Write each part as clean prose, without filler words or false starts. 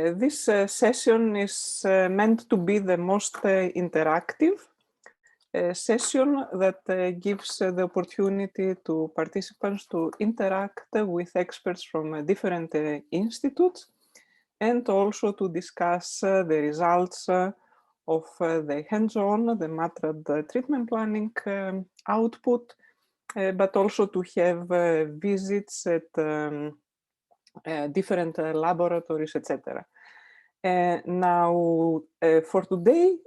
This session is meant to be the most interactive session that gives the opportunity to participants to interact with experts from different institutes and also to discuss the results of the hands-on, the MATRAD treatment planning output, but also to have visits at different laboratories, etc. Now, for today,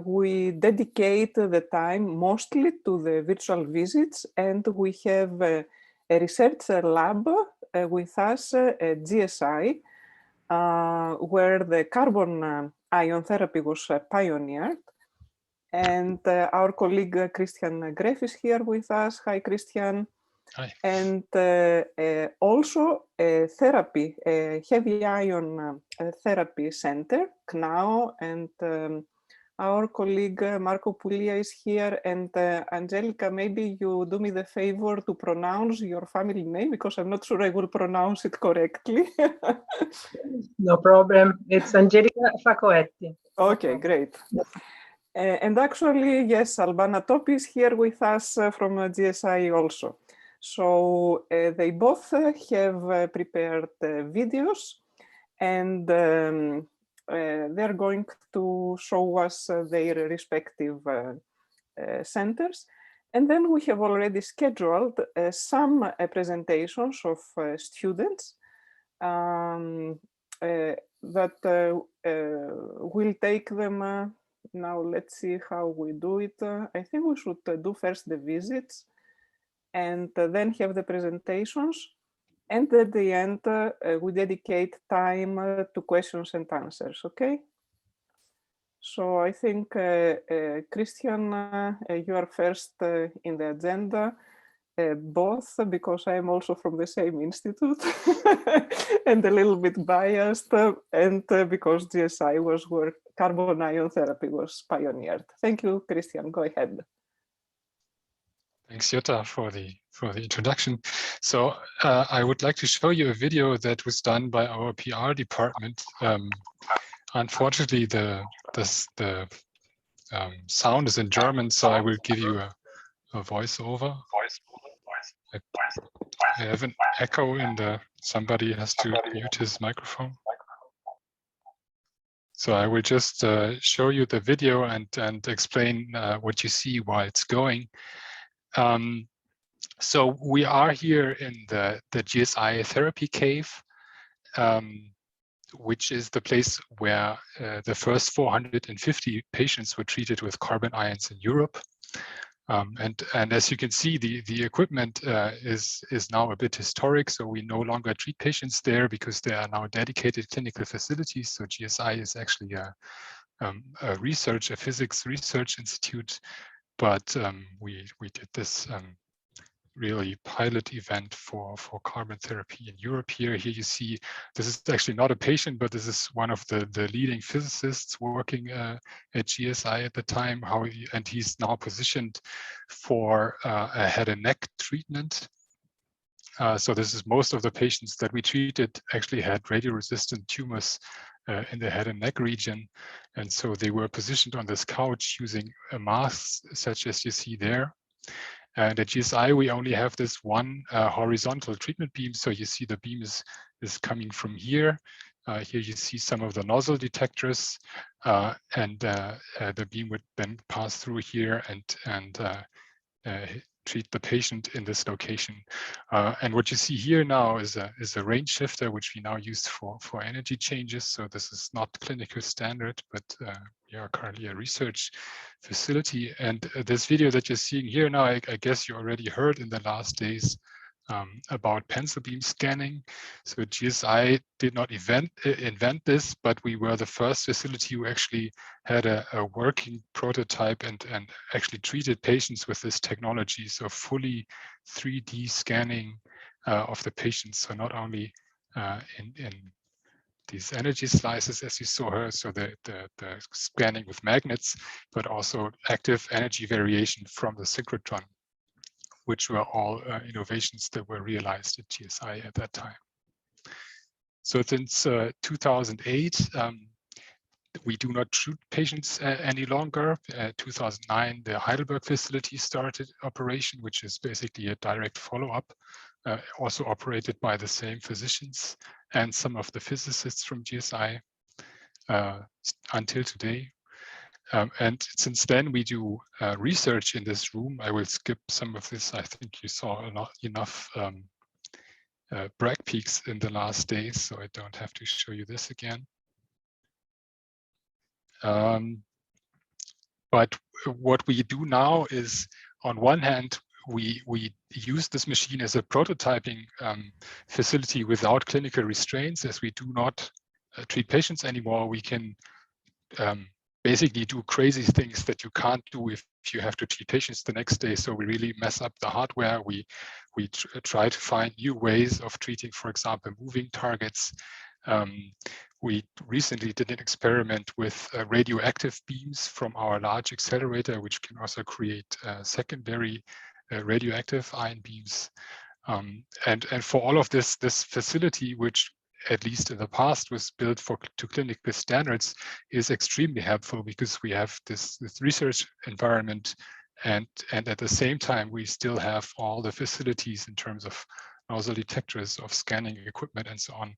we dedicate the time mostly to the virtual visits, and we have a research lab with us at GSI, where the carbon ion therapy was pioneered. And our colleague Christian Greff is here with us. Hi, Christian. Hi. And also a therapy, a heavy ion therapy center, CNAO, and our colleague Marco Puglia is here. And Angelica, maybe you do me the favor to pronounce your family name, because I'm not sure I will pronounce it correctly. No problem. It's Angelica Facoetti. Okay, great. And actually, yes, Albana Topi is here with us from GSI also. So they both have prepared videos, and they're going to show us their respective centers. And then we have already scheduled some presentations of students that will take them. Now let's see how we do it. I think we should do first the visits and then have the presentations. And at the end, we dedicate time to questions and answers, okay? So I think, Christian, you are first in the agenda, both because I am also from the same institute and a little bit biased, and because GSI was where carbon ion therapy was pioneered. Thank you, Christian. Go ahead. Thanks, Jutta, for the introduction. So I would like to show you a video that was done by our PR department. Unfortunately, the sound is in German, so I will give you a voiceover. I have an echo in the. Somebody has to mute his microphone. So I will just show you the video and explain what you see while it's going. So we are here in the GSI therapy cave, which is the place where the first 450 patients were treated with carbon ions in Europe. And as you can see, the equipment is now a bit historic, so we no longer treat patients there because there are now dedicated clinical facilities. So GSI is actually a physics research institute, but we did this really pilot event for carbon therapy in Europe here. Here you see, this is actually not a patient, but this is one of the leading physicists working at GSI at the time, and he's now positioned for a head and neck treatment. So this is most of the patients that we treated actually had radio-resistant tumors in the head and neck region. And so they were positioned on this couch using a mask such as you see there. And at GSI, we only have this one horizontal treatment beam. So you see the beam is coming from here. Here you see some of the nozzle detectors, and the beam would then pass through here and treat the patient in this location. And what you see here now is a range shifter, which we now use for energy changes. So this is not clinical standard, but we are currently a research facility. And this video that you're seeing here now, I guess you already heard in the last days about pencil beam scanning. So GSI did not invent this, but we were the first facility who actually had a working prototype and actually treated patients with this technology. So fully 3D scanning of the patients. So not only in these energy slices, as you saw her, so the scanning with magnets, but also active energy variation from the synchrotron, which were all innovations that were realized at GSI at that time. So since 2008, we do not treat patients any longer. 2009, the Heidelberg facility started operation, which is basically a direct follow-up, also operated by the same physicians and some of the physicists from GSI until today. And since then, we do research in this room. I will skip some of this. I think you saw enough bragg peaks in the last days, so I don't have to show you this again. But what we do now is, on one hand, we use this machine as a prototyping facility without clinical restraints. As we do not treat patients anymore, we can basically do crazy things that you can't do if you have to treat patients the next day. So we really mess up the hardware. We try to find new ways of treating, for example, moving targets. We recently did an experiment with radioactive beams from our large accelerator, which can also create secondary radioactive ion beams. And for all of this facility, which at least in the past was built to clinical standards, is extremely helpful because we have this research environment, and at the same time we still have all the facilities in terms of nozzle detectors, of scanning equipment, and so on,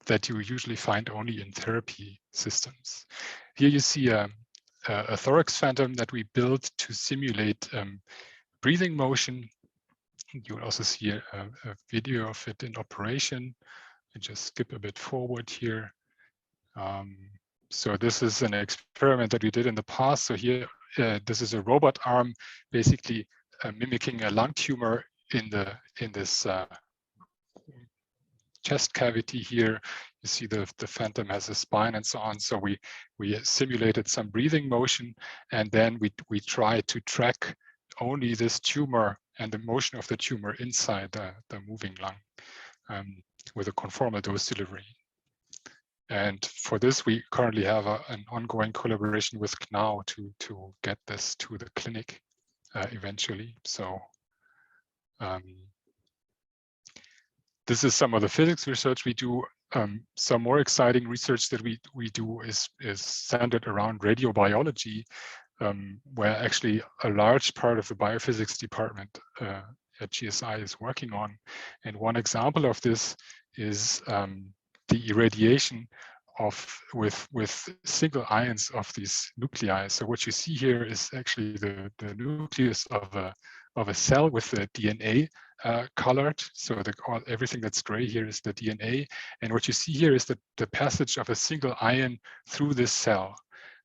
that you usually find only in therapy systems. Here you see a thorax phantom that we built to simulate breathing motion. You will also see a video of it in operation. And just skip a bit forward here. So this is an experiment that we did in the past. So here, this is a robot arm, basically mimicking a lung tumor in this chest cavity here. You see the phantom has a spine and so on. So we simulated some breathing motion, and then we tried to track only this tumor and the motion of the tumor inside the moving lung. With a conformal dose delivery. And for this, we currently have an ongoing collaboration with CNAU to get this to the clinic eventually. So this is some of the physics research we do. Some more exciting research that we do is centered around radiobiology, where actually a large part of the biophysics department at GSI is working on. And one example of this is the irradiation with single ions of these nuclei. So what you see here is actually the nucleus of a cell with the DNA colored. So everything that's gray here is the DNA. And what you see here is the passage of a single ion through this cell.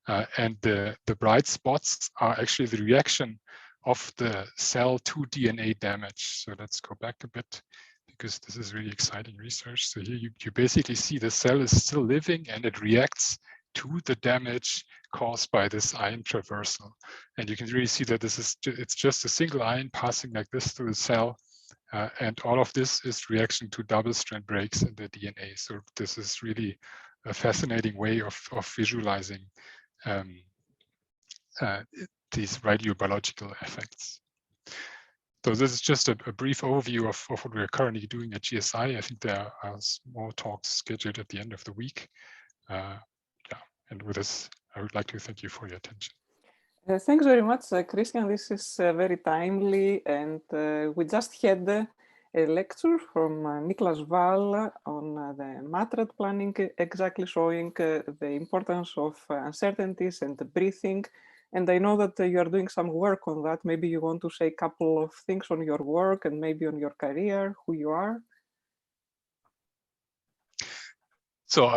And the bright spots are actually the reaction of the cell to DNA damage. So let's go back a bit, because this is really exciting research. So here you basically see the cell is still living and it reacts to the damage caused by this ion traversal. And you can really see that it's just a single ion passing like this through the cell. And all of this is reaction to double-strand breaks in the DNA. So this is really a fascinating way of visualizing these radiobiological effects. So this is just a brief overview of what we're currently doing at GSI. I think there are more talks scheduled at the end of the week. Yeah, and with this, I would like to thank you for your attention. Thanks very much, Christian. This is very timely, and we just had a lecture from Niklas Wall on the MATRAD planning, exactly showing the importance of uncertainties and the breathing. And I know that you are doing some work on that. Maybe you want to say a couple of things on your work and maybe on your career, who you are. So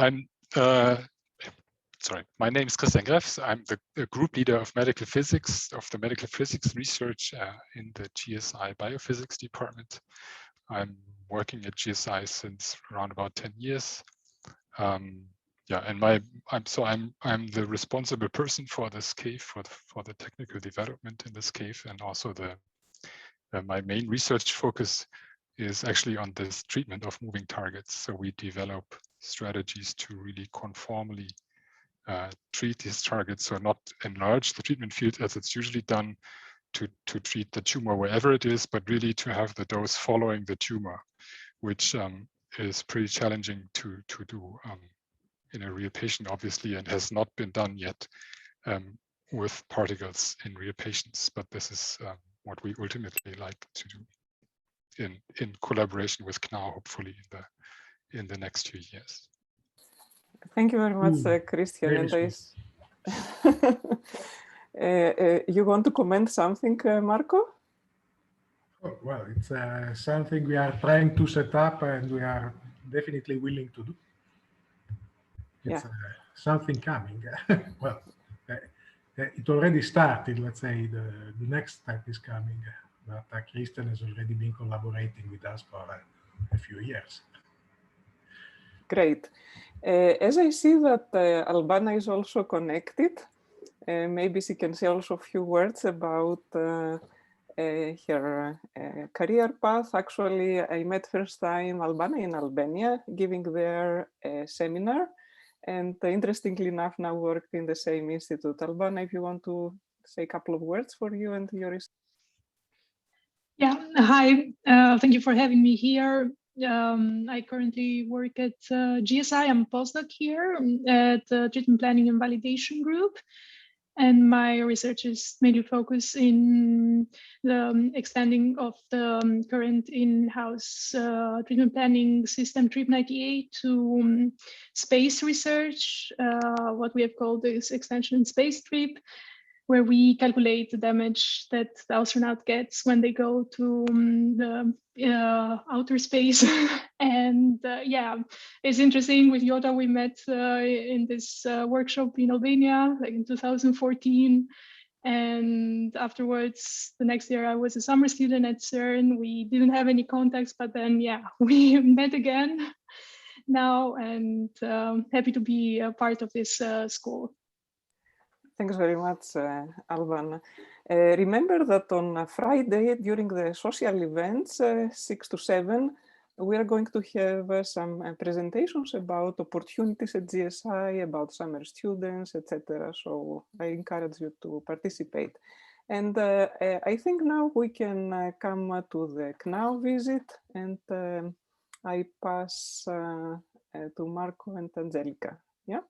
my name is Christian Greffs. I'm the group leader of medical physics, of the medical physics research in the GSI biophysics department. I'm working at GSI since around about 10 years. Yeah, and I'm the responsible person for this cave, for the technical development in this cave, and also my main research focus is actually on this treatment of moving targets. So we develop strategies to really conformally treat these targets, so not enlarge the treatment field as it's usually done to treat the tumor wherever it is, but really to have the dose following the tumor, which is pretty challenging to do in a real patient, obviously, and has not been done yet with particles in real patients. But this is what we ultimately like to do in collaboration with CNAO, hopefully in the next few years. Thank you very much, Christian. And you want to comment something, Marco? Oh, well, it's something we are trying to set up, and we are definitely willing to do. It's something coming. Well, it already started. Let's say the next step is coming, but Christian has already been collaborating with us for a few years. Great. As I see that Albana is also connected, maybe she can say also a few words about her career path. Actually, I met first time Albana in Albania, giving their seminar, and interestingly enough, now worked in the same institute. Albana, if you want to say a couple of words for you and your research. Yeah, hi, thank you for having me here. I currently work at GSI. I'm a postdoc here at the Treatment Planning and Validation Group. And my research is mainly focused in the extending of the current in-house treatment planning system TRIP98 to space research, what we have called this extension in space TRIP, where we calculate the damage that the astronaut gets when they go to the outer space. And yeah, it's interesting. With Jota, we met in this workshop in Albania, like in 2014. And afterwards, the next year, I was a summer student at CERN. We didn't have any contacts, but then, yeah, we met again now, and happy to be a part of this school. Thanks very much, Alban. Remember that on Friday during the social events, 6 to 7, we are going to have some presentations about opportunities at GSI, about summer students, etc. So I encourage you to participate. And I think now we can come to the CNAO visit, and I pass to Marco and Angelica. Yeah?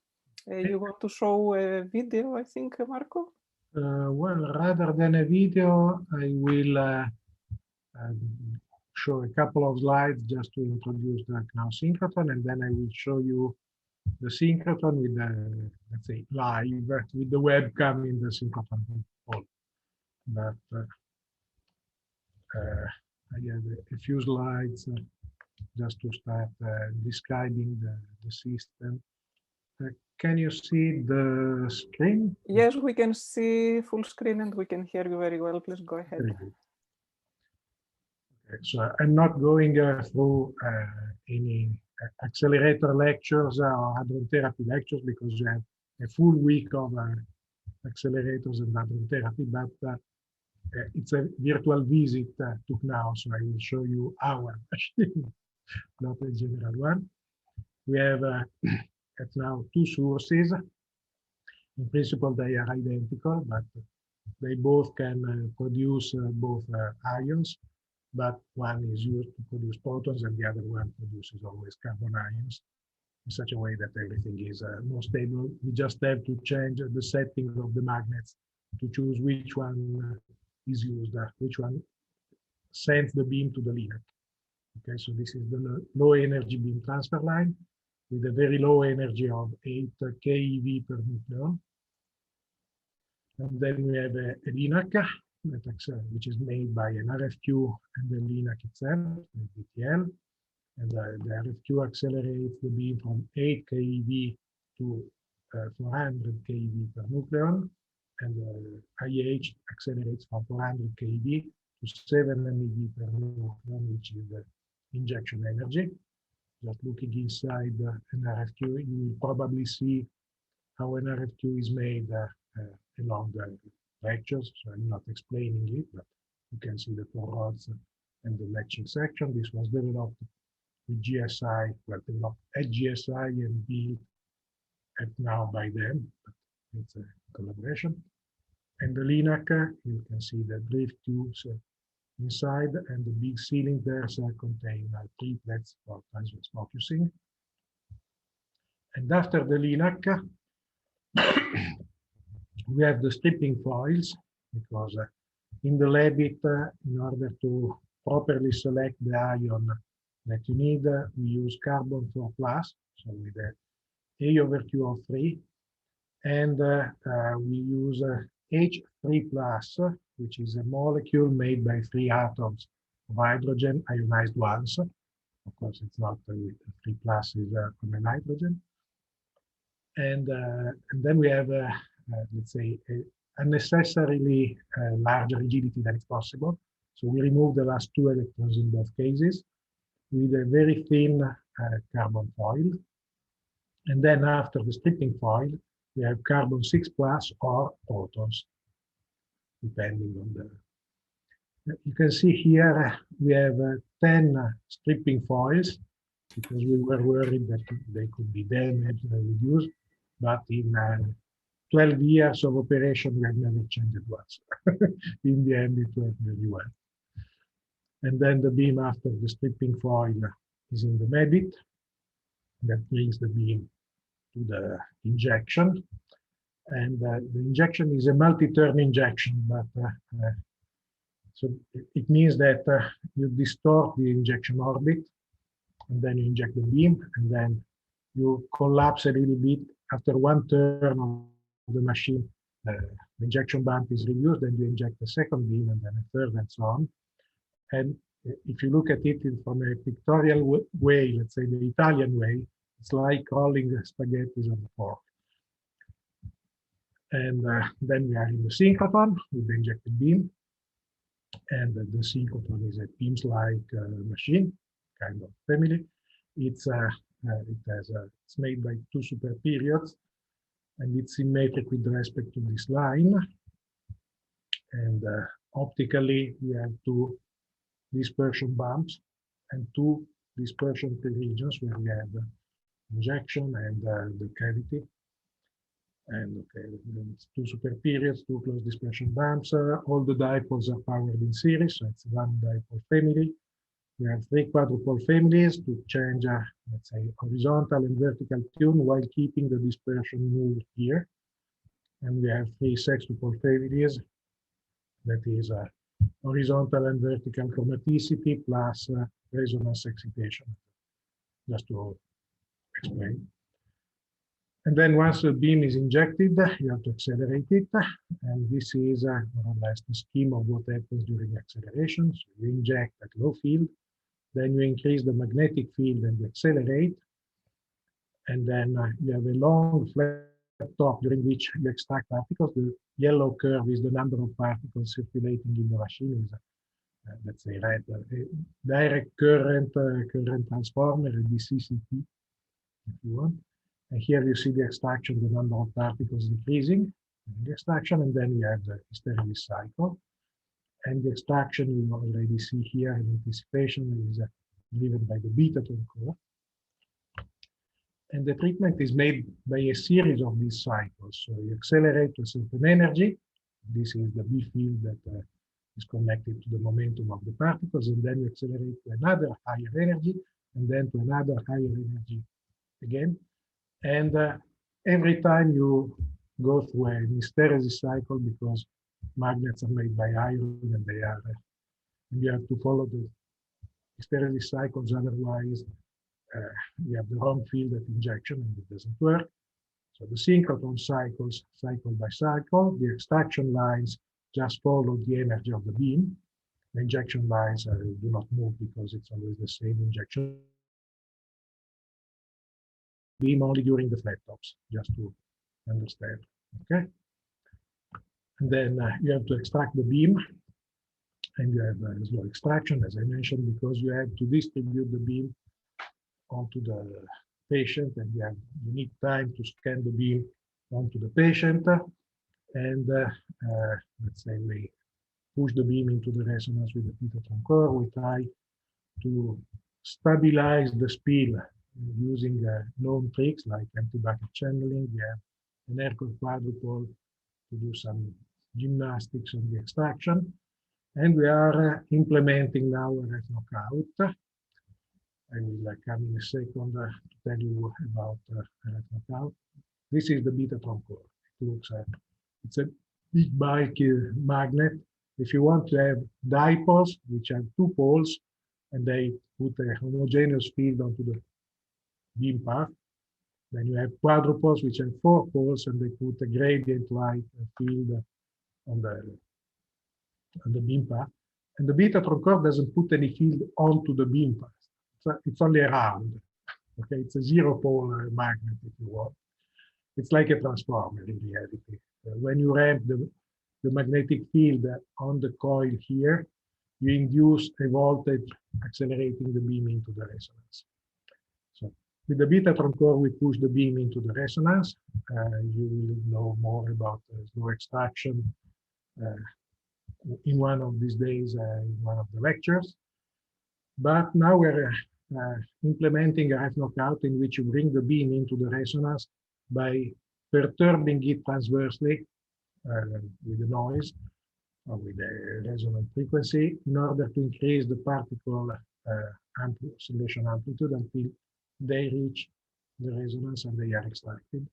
You want to show a video, I think, Marco? Well, rather than a video, I will show a couple of slides just to introduce the CNAO synchrotron, and then I will show you the synchrotron with the, let's say, live, with the webcam in the synchrotron hall. But I have a few slides just to start describing the system. Can you see the screen? Yes, we can see full screen and we can hear you very well. Please go ahead. Very good. Okay, so I'm not going through any accelerator lectures or hadron therapy lectures, because you have a full week of accelerators and hadron therapy, but it's a virtual visit to CNAO, so I will show you our machine, not a general one. We have at now 2 sources. In principle, they are identical, but they both can produce both ions, but one is used to produce protons and the other one produces always carbon ions, in such a way that everything is more stable. We just have to change the setting of the magnets to choose which one is used, which one sends the beam to the LINAC. Okay, so this is the low energy beam transfer line with a very low energy of 8 keV per nucleon. And then we have a LINAC, which is made by an RFQ and the LINAC itself, the DTL. And the RFQ accelerates the beam from 8 keV to 400 keV per nucleon. And the IH accelerates from 400 keV to 7 MeV per nucleon, which is the injection energy. Just looking inside an RFQ, you will probably see how an RFQ is made along the lectures. So I'm not explaining it, but you can see the 4 rods and the latching section. This was developed with GSI, well, developed at GSI and built at now by them. But it's a collaboration. And the LINAC, you can see the drift tubes inside, and the big cylinders contain triplets for transverse focusing. And after the LINAC, we have the stripping foils, because in the Labit, in order to properly select the ion that you need, we use carbon 4+, so with a A/Q of 3, and we use H3+, which is a molecule made by 3 atoms of hydrogen ionized once. Of course, it's not 3+ is from a nitrogen. And then we have, let's say, unnecessarily larger rigidity than is possible. So we remove the last 2 electrons in both cases with a very thin carbon foil. And then after the stripping foil, we have carbon 6+ or protons, depending on the. You can see here we have 10 stripping foils, because we were worried that they could be damaged and reduced. But in 12 years of operation, we have never changed it once. In the end, it worked very well. And then the beam after the stripping foil is in the MEBIT. That brings the beam to the injection. And the injection is a multi-turn injection, but so it means that you distort the injection orbit, and then you inject the beam, and then you collapse a little bit. After 1 turn of the machine, the injection bump is reduced, then you inject the second beam, and then a third, and so on. And if you look at it from a pictorial way, let's say the Italian way, it's like rolling spaghetti on the fork. And then we are in the synchrotron with the injected beam. And the synchrotron is a beams-like machine, kind of family. It's it's made by 2 super periods, and it's symmetric with respect to this line. And optically, we have 2 dispersion bumps and 2 dispersion regions where we have injection and the cavity. And okay, then it's 2 super periods, 2 close dispersion bumps. All the dipoles are powered in series, so it's 1 dipole family. We have 3 quadrupole families to change, let's say, horizontal and vertical tune while keeping the dispersion null here. And we have 3 sextupole families, that is horizontal and vertical chromaticity plus resonance excitation, just to explain. And then once the beam is injected, you have to accelerate it. And this is more or less the scheme of what happens during acceleration. So you inject at low field, then you increase the magnetic field and you accelerate. And then you have a long flat top during which you extract particles. The yellow curve is the number of particles circulating in the machine. Let's say red, direct current transformer, a DCCT, if you want. And here you see the extraction, the number of particles decreasing, the extraction, and then you have the hysteresis cycle. And the extraction, you already see here, in anticipation is driven by the beta tone core. And the treatment is made by a series of these cycles. So you accelerate to a certain energy. This is the B field that is connected to the momentum of the particles. And then you accelerate to another higher energy, and then to another higher energy again. And every time you go through an hysteresis cycle, because magnets are made by iron and they are, and you have to follow the hysteresis cycles, otherwise you have the wrong field at injection and it doesn't work. So the synchrotron cycles, cycle by cycle, the extraction lines just follow the energy of the beam. The injection lines do not move because it's always the same injection beam only during the flat tops, just to understand, okay? And then you have to extract the beam, and you have slow extraction, as I mentioned, because you have to distribute the beam onto the patient, and you need time to scan the beam onto the patient, and let's say we push the beam into the resonance with the beta tone core. We try to stabilize the spin using known tricks like empty bucket channeling. We have an air core quadrupole to do some gymnastics on the extraction. And we are implementing now a RF knockout. I will come in a second to tell you about RF knockout. This is the Betatron core. It looks it's a big bulky magnet. If you want to have dipoles, which have 2 poles, and they put a homogeneous field onto the beam path, then you have quadrupoles, which have 4 poles, and they put a gradient light field on the beam path. And the Betatron core doesn't put any field onto the beam path. It's only around. Okay, it's a 0 pole magnet, if you want. It's like a transformer in reality. When you ramp the magnetic field on the coil here, you induce a voltage accelerating the beam into the resonance. So with the Betatron core, we push the beam into the resonance. You will know more about slow extraction in one of these days, in one of the lectures. But now we're implementing a RF knockout in which you bring the beam into the resonance by perturbing it transversely with the noise or with the resonant frequency in order to increase the particle oscillation amplitude until they reach the resonance and they are extracted.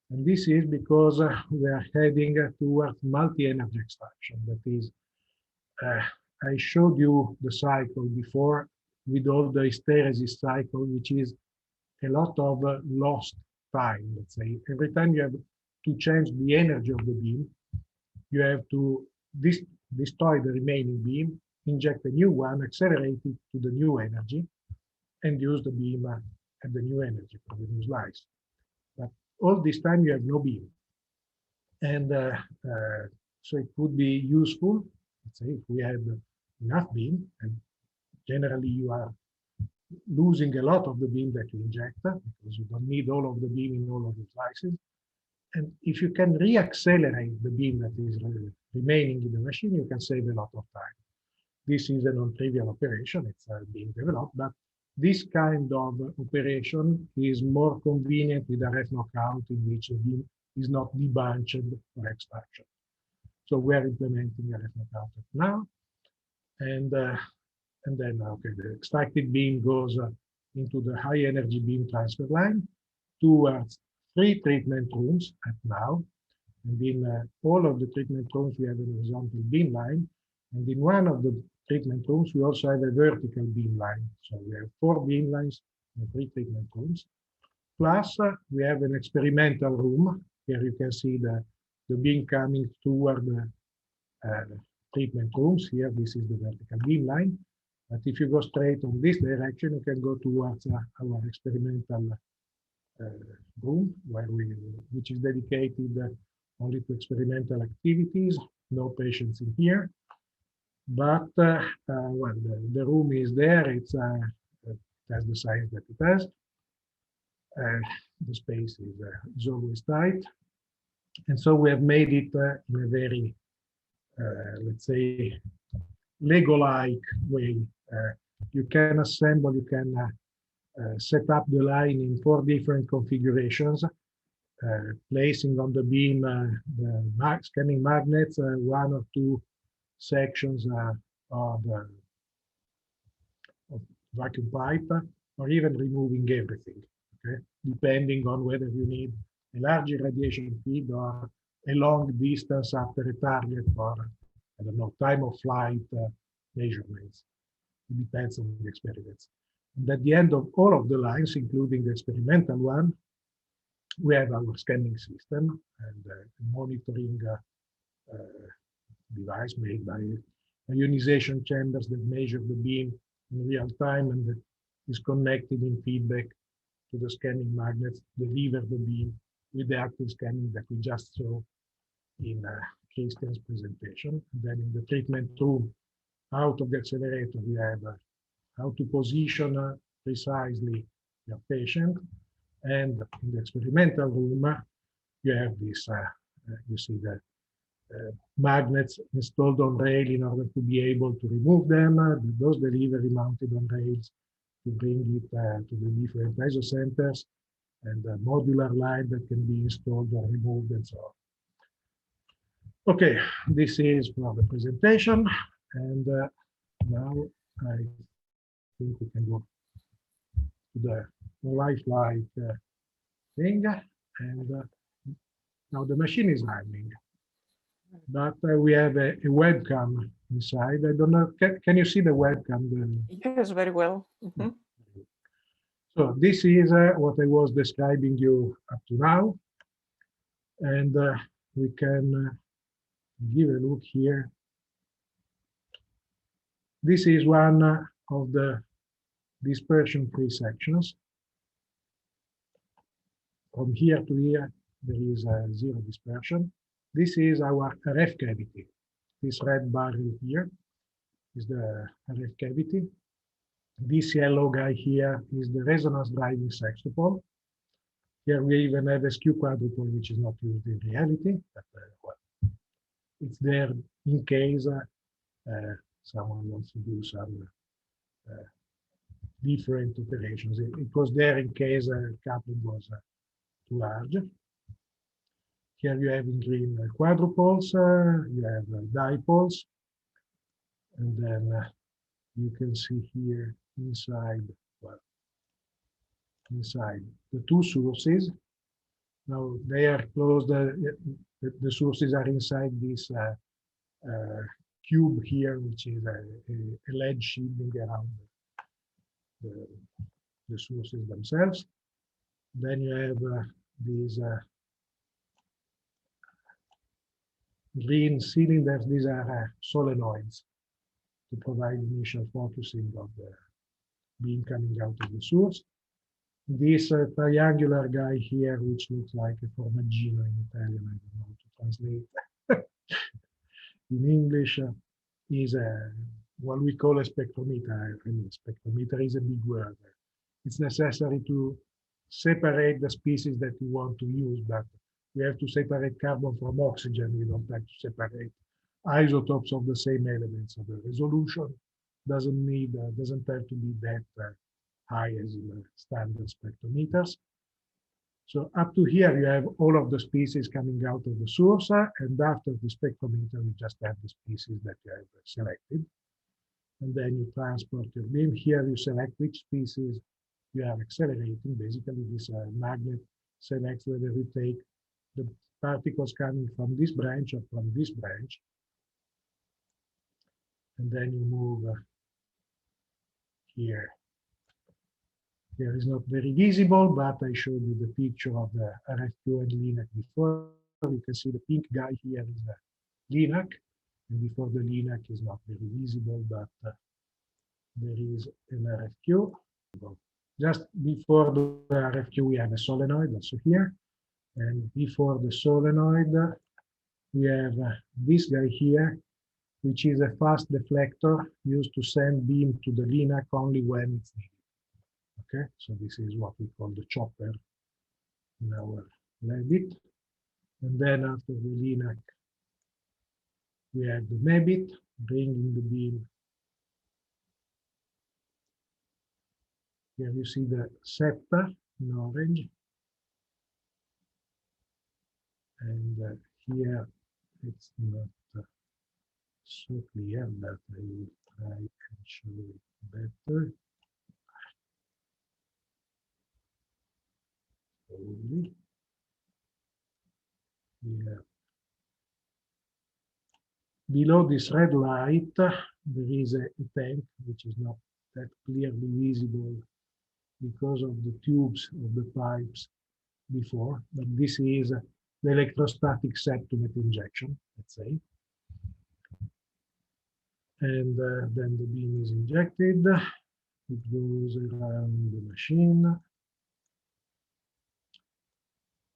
And this is because we are heading towards multi-energy extraction. That is, I showed you the cycle before with all the hysteresis cycle, which is a lot of lost time, let's say. Every time you have to change the energy of the beam, you have to destroy the remaining beam, inject a new one, accelerate it to the new energy, and use the beam at the new energy for the new slice. But all this time you have no beam. And so it would be useful, let's say, if we had enough beam, and generally you are losing a lot of the beam that you inject because you don't need all of the beam in all of the slices. And if you can re-accelerate the beam that is remaining in the machine, you can save a lot of time. This is a non-trivial operation. It's being developed, but this kind of operation is more convenient with a RF knockout in which the beam is not debunched for extraction. So we're implementing a RF knockout now. And then, okay, the extracted beam goes into the high energy beam transfer line towards 3 treatment rooms at now. And in all of the treatment rooms, we have a horizontal beam line. And in one of the treatment rooms, we also have a vertical beam line. So we have 4 beam lines in 3 treatment rooms. Plus, we have an experimental room. Here you can see the beam coming toward the treatment rooms. Here, this is the vertical beam line. But if you go straight on this direction, you can go towards our experimental room, which is dedicated only to experimental activities. No patients in here. But well, the room is there. It has the size that it has. The space is always tight. And so we have made it in a very, let's say, Lego-like way. You can assemble, you can set up the line in 4 different configurations, placing on the beam the scanning magnets, 1 or 2 sections of vacuum pipe, or even removing everything, okay? Depending on whether you need a large irradiation field or a long distance after a target for, I don't know, time of flight measurements. It depends on the experiments. And at the end of all of the lines, including the experimental one, we have our scanning system and a monitoring device made by ionization chambers that measure the beam in real time and that is connected in feedback to the scanning magnets, deliver the beam with the active scanning that we just saw in Christian's presentation. And then in the treatment room, out of the accelerator, we have how to position precisely your patient. And in the experimental room, you have this, you see the magnets installed on rail in order to be able to remove them, those delivery mounted on rails to bring it to the different isocenters, and a modular line that can be installed or removed and so on. Okay, this is for the presentation. And now I think we can go to the lifelike thing. And now the machine is running. But we have a webcam inside. I don't know, can you see the webcam? Yes, very well. Mhm. So this is what I was describing you up to now. And we can give a look here. This is one of the dispersion-free sections. From here to here, there is zero dispersion. This is our RF cavity. This red barrel here is the RF cavity. This yellow guy here is the resonance driving saxophone. Here we even have a skew quadrupole, which is not used in reality, but well, it's there in case someone wants to do some different operations. It was there in case coupling was too large. Here you have in green quadrupoles, you have dipoles, and then you can see here inside, well, inside the two sources. Now they are closed, the sources are inside this cube here, which is a lead shielding around the sources themselves. Then you have these green cylinders. These are solenoids to provide initial focusing of the beam coming out of the source. This triangular guy here, which looks like a formaggino in Italian, I don't know how to translate in English, is what we call a spectrometer. I mean, spectrometer is a big word. It's necessary to separate the species that we want to use, but we have to separate carbon from oxygen. We don't have to separate isotopes of the same elements. So the resolution doesn't have to be that high as in the standard spectrometers. So up to here, you have all of the species coming out of the source, and after the spectrometer, you just have the species that you have selected. And then you transport your beam. Here you select which species you are accelerating. Basically, this magnet selects whether you take the particles coming from this branch or from this branch. And then you move here. Here is not very visible, but I showed you the picture of the RFQ and LINAC before. You can see the pink guy here is the LINAC, and before the LINAC is not very visible, but there is an RFQ. Just before the RFQ, we have a solenoid also here. And before the solenoid, we have this guy here, which is a fast deflector used to send beam to the LINAC only when it's needed. Okay, so this is what we call the chopper in our Lebbit. And then after the LINAC, we have the Mebit, bringing the beam. Here you see the SEPTA in orange. And here it's not so clear, but I will try and show it better. Slowly. Here. Below this red light, there is a tank which is not that clearly visible because of the tubes of the pipes before, but this is the electrostatic septumate injection, let's say. And then the beam is injected. It goes around the machine.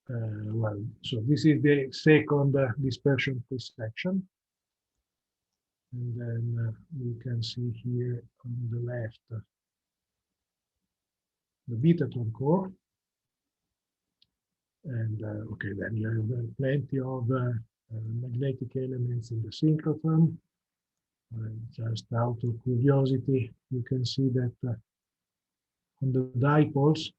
Well, so this is the second dispersion-free section. And then we can see here on the left the betatron core. And okay, then you have plenty of magnetic elements in the synchrotron. Just out of curiosity, you can see that on the dipoles,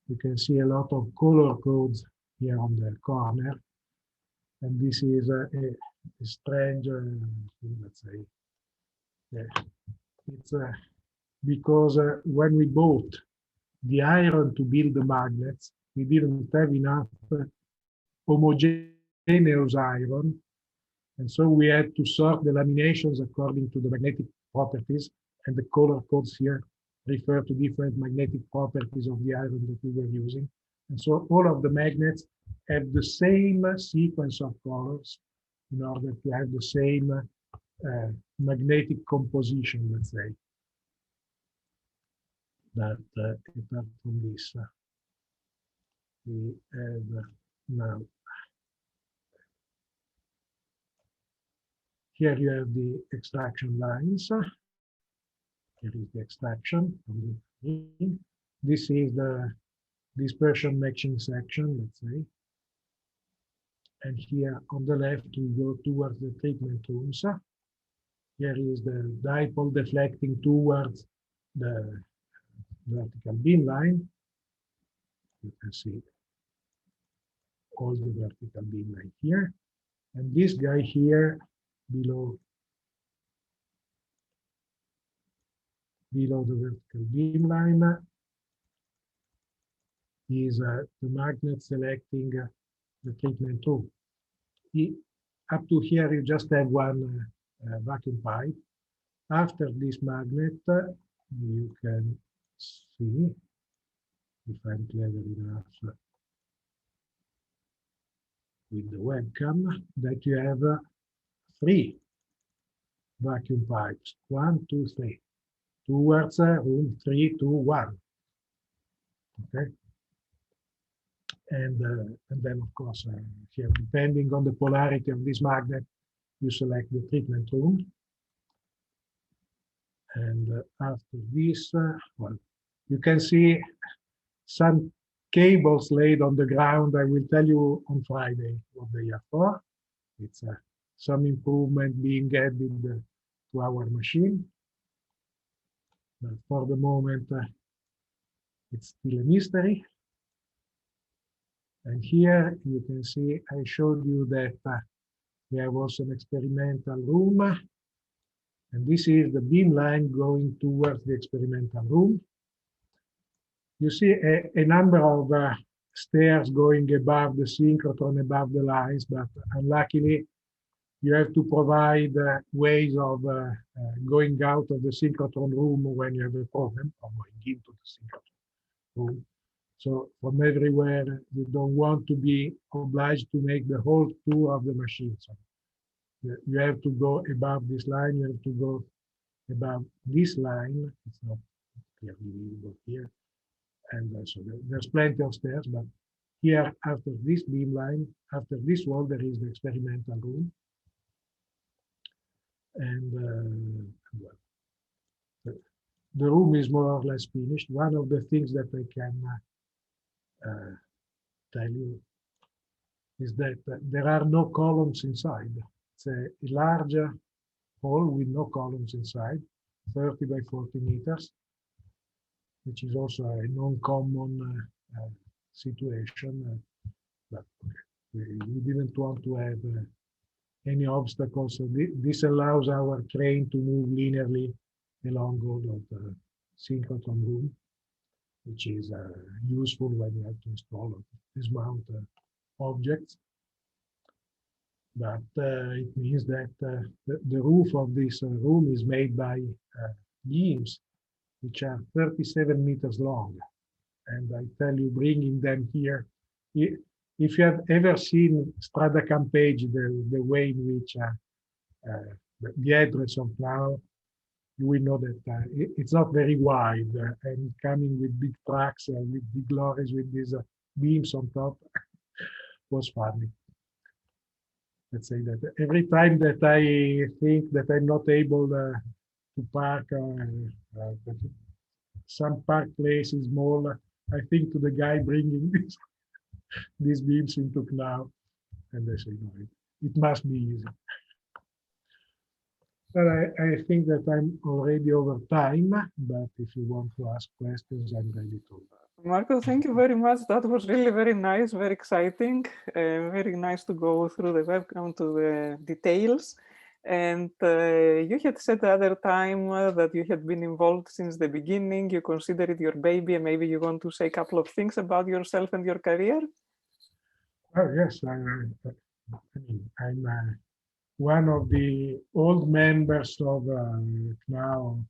you can see a lot of color codes here on the corner. And this is a strange, let's say, Yeah. It's because when we bought the iron to build the magnets, we didn't have enough homogeneous iron, and so we had to sort the laminations according to the magnetic properties, and the color codes here refer to different magnetic properties of the iron that we were using. And so all of the magnets have the same sequence of colors in order to have the same magnetic composition, let's say. But apart from this, we have now, here you have the extraction lines. Here is the extraction from the ring. This is the dispersion matching section, let's say. And here on the left, we go towards the treatment rooms. Here is the dipole deflecting towards the vertical beam line. You can see all the vertical beam line here. And this guy here below the vertical beam line is the magnet selecting the treatment room. Up to here, you just have one vacuum pipe. After this magnet, you can see, if I'm clever enough with the webcam, that you have 3 vacuum pipes, 1, 2, 3, towards room 3, 2, 1. Okay. And then, of course, here, depending on the polarity of this magnet, you select the treatment room. And after this, well, you can see some cables laid on the ground. I will tell you on Friday what they are for. It's some improvement being added to our machine. But for the moment, it's still a mystery. And here you can see, I showed you that there was an experimental room. And this is the beam line going towards the experimental room. You see a number of stairs going above the synchrotron, above the lines, but unluckily, you have to provide ways of going out of the synchrotron room when you have a problem, or going into the synchrotron room. So from everywhere, you don't want to be obliged to make the whole tour of the machine. So you have to go above this line, you have to go above this line. It's not clearly visible here. And so there's plenty of stairs, but here, after this beam line, after this wall, there is the experimental room. And well, the room is more or less finished. One of the things that I can tell you is that there are no columns inside. It's a larger hall with no columns inside, 30 by 40 meters, which is also a non-common situation. But we didn't want to have any obstacles. So this allows our crane to move linearly along all of the synchrotron room, which is useful when you have to install or dismount objects. But it means that the roof of this room is made by beams which are 37 meters long. And I tell you, bringing them here, if you have ever seen Strada Campeggi, the way in which the address of now, you will know that it's not very wide, and coming with big trucks and with big lorries with these beams on top was funny. Let's say that every time that I think that I'm not able to park, some park place is small, I think to the guy bringing these beams into Knau, and they say, no, it must be easy. But I think that I'm already over time, but if you want to ask questions, I'm ready to. Marco, thank you very much. That was really very nice, very exciting, very nice to go through the webcam to the details. And you had said the other time that you had been involved since the beginning. You consider it your baby, and maybe you want to say a couple of things about yourself and your career. Oh yes, I mean, I'm one of the old members of CNAO.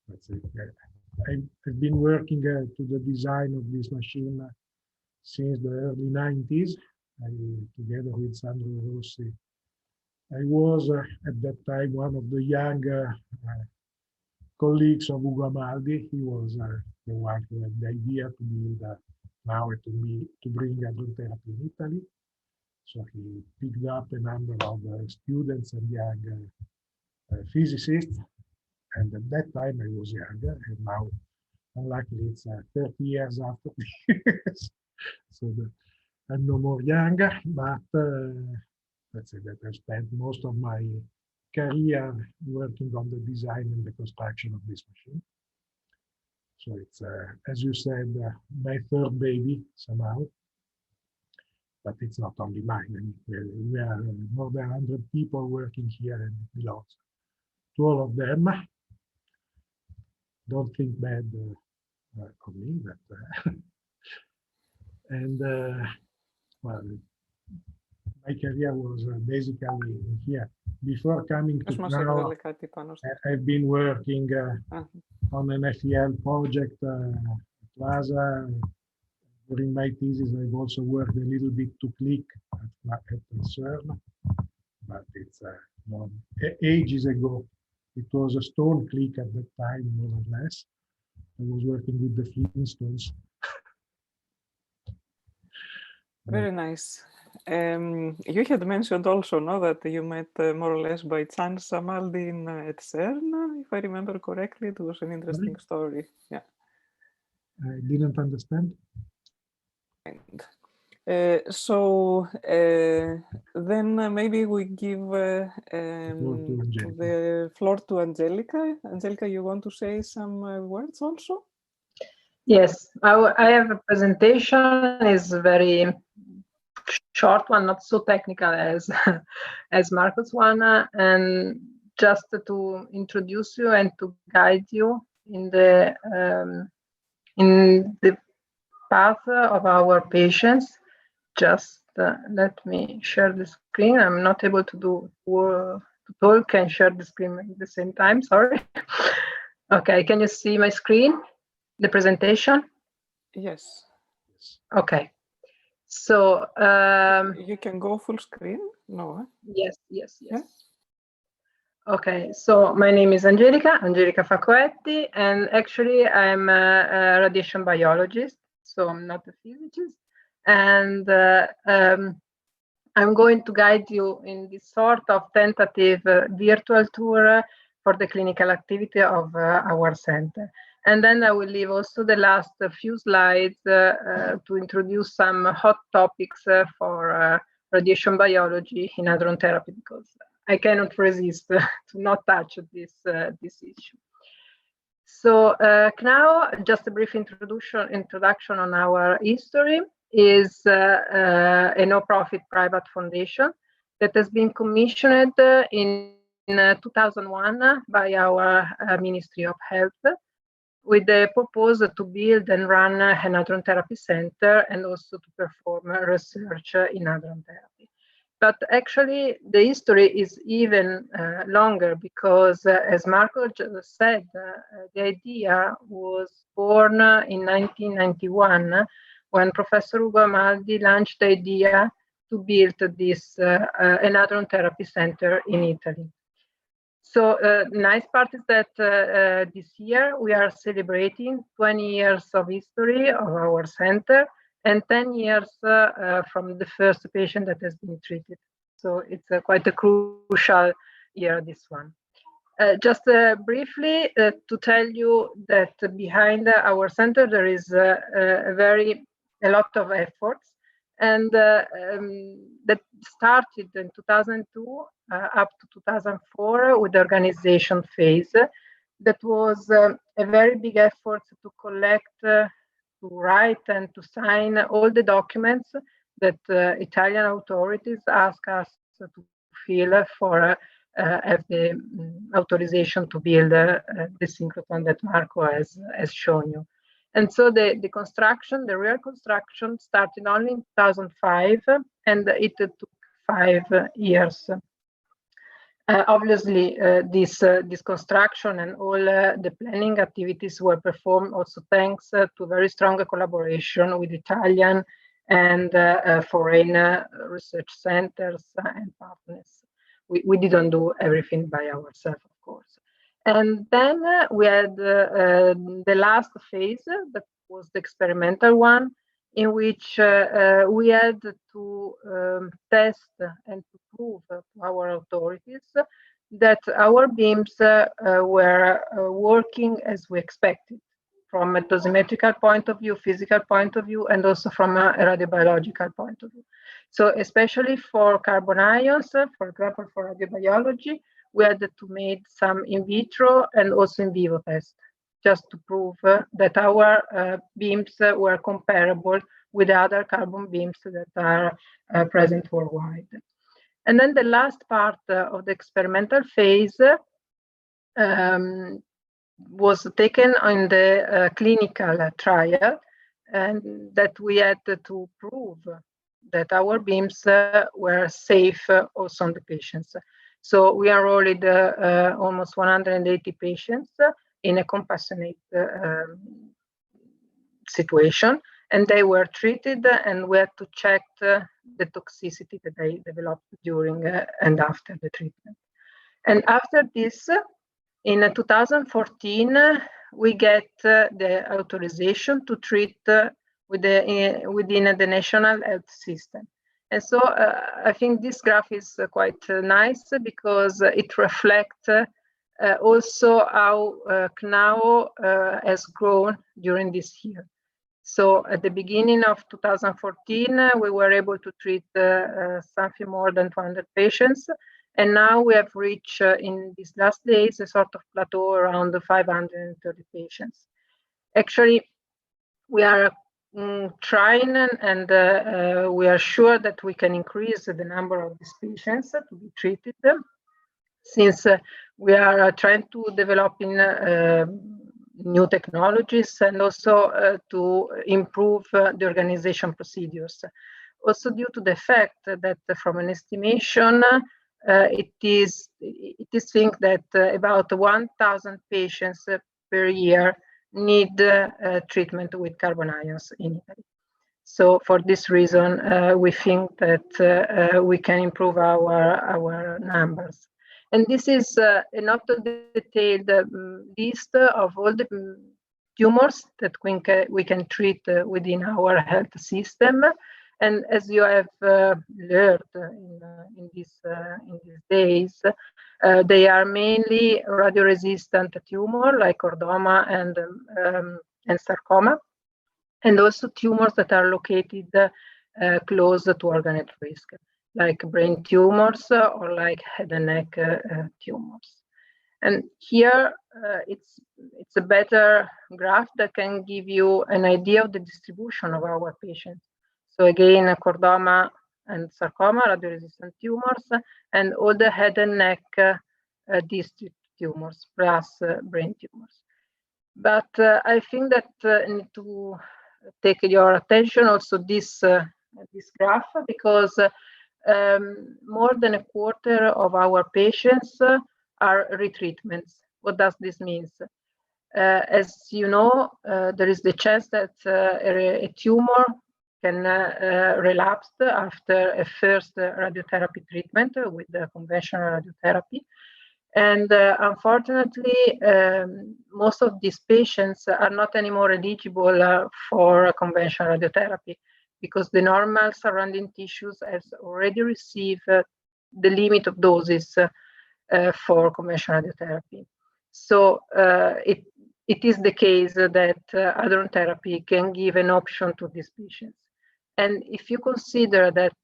Let's say, I've been working to the design of this machine since the early 90s, together with Sandro Rossi. I was at that time one of the young colleagues of Ugo Amaldi. He was the one who had the idea to build now to bring hadron therapy in Italy. So he picked up a number of students and young physicists. And at that time I was younger, and now, unluckily, it's 30 years after me. So I'm no more younger, but let's say that I spent most of my career working on the design and the construction of this machine. So it's, as you said, my third baby somehow. But it's not only mine. I mean, we are more than 100 people working here, and it belongs to all of them. Don't think bad of me, but and well, my career was basically here. Before coming to now, I've been working on an FEL project at Plaza. During my thesis, I've also worked a little bit to click at CERN, but it's ages ago. It was a stone click at that time, more or less. I was working with the Flintstones. Very nice. You had mentioned also, no, that you met more or less by chance Amaldi at CERN, if I remember correctly. It was an interesting story. Yeah. I didn't understand. So then maybe we give the floor to Angelica. Angelica, you want to say some words also? Yes, I have a presentation. It's very short one, not so technical as as Marco's one, and just to introduce you and to guide you in the path of our patients. Just let me share the screen. I'm not able to talk and share the screen at the same time. Sorry. Okay, can you see my screen? The presentation? Yes. Okay. So you can go full screen? No? Yes. Yeah? Okay, so my name is Angelica Faccoetti, and actually I'm a radiation biologist, so I'm not a physicist. And I'm going to guide you in this sort of tentative virtual tour for the clinical activity of our center. And then I will leave also the last few slides to introduce some hot topics for radiation biology in hadron therapy, because I cannot resist to not touch this issue. So now, just a brief introduction on our history. Is a no-profit private foundation that has been commissioned in 2001 by our Ministry of Health, with the purpose to build and run an hadron therapy center and also to perform research in hadron therapy. But actually, the history is even longer, because, as Marco just said, the idea was born in 1991 when Professor Ugo Amaldi launched the idea to build this an hadron therapy center in Italy. So the nice part is that this year we are celebrating 20 years of history of our center and 10 years from the first patient that has been treated. So it's quite a crucial year, this one. Just briefly to tell you that behind our center there is a lot of efforts, and that started in 2002 up to 2004 with the organization phase. That was a very big effort to collect, to write, and to sign all the documents that Italian authorities ask us to fill for have the authorization to build the synchrotron that Marco has shown you. And so the construction, the real construction, started only in 2005, and it took 5 years. Obviously, this construction and all the planning activities were performed also thanks to very strong collaboration with Italian and foreign research centers and partners. We didn't do everything by ourselves, of course. And then we had the last phase, that was the experimental one, in which we had to test and to prove to our authorities that our beams were working as we expected, from a dosimetrical point of view, physical point of view, and also from a radiobiological point of view. So especially for carbon ions, for example, for radiobiology, we had to make some in vitro and also in vivo tests, just to prove that our beams were comparable with other carbon beams that are present worldwide. And then the last part of the experimental phase was taken in the clinical trial, and that we had to prove that our beams were safe also on the patients. So we enrolled almost 180 patients in a compassionate situation, and they were treated, and we had to check the toxicity that they developed during and after the treatment. And after this, in 2014, we get the authorization to treat within the national health system. And so I think this graph is quite nice because it reflects also how CNAO has grown during this year. So at the beginning of 2014, we were able to treat something more than 200 patients. And now we have reached in these last days a sort of plateau around 530 patients. Actually, we are trying, and we are sure that we can increase the number of these patients to be treated, since we are trying to develop new technologies and also to improve the organization procedures. Also due to the fact that from an estimation, it is think that about 1,000 patients per year need treatment with carbon ions in Italy. So for this reason, we think that we can improve our numbers. And this is not a detailed list of all the tumors that we can treat within our health system. And as you have learned in these days, they are mainly radioresistant tumor like chordoma and sarcoma, and also tumors that are located close to organ at risk, like brain tumors or like head and neck tumors. And here it's a better graph that can give you an idea of the distribution of our patients. So again, chordoma and sarcoma, radioresistant tumors, and all the head and neck district tumors, plus brain tumors. But I think that need to take your attention also this graph, because more than a quarter of our patients are retreatments. What does this mean? As you know, there is the chance that a tumor can relapse after a first radiotherapy treatment with the conventional radiotherapy. And unfortunately, most of these patients are not anymore eligible for conventional radiotherapy, because the normal surrounding tissues has already received the limit of doses for conventional radiotherapy. So it is the case that hadron therapy can give an option to these patients. And if you consider that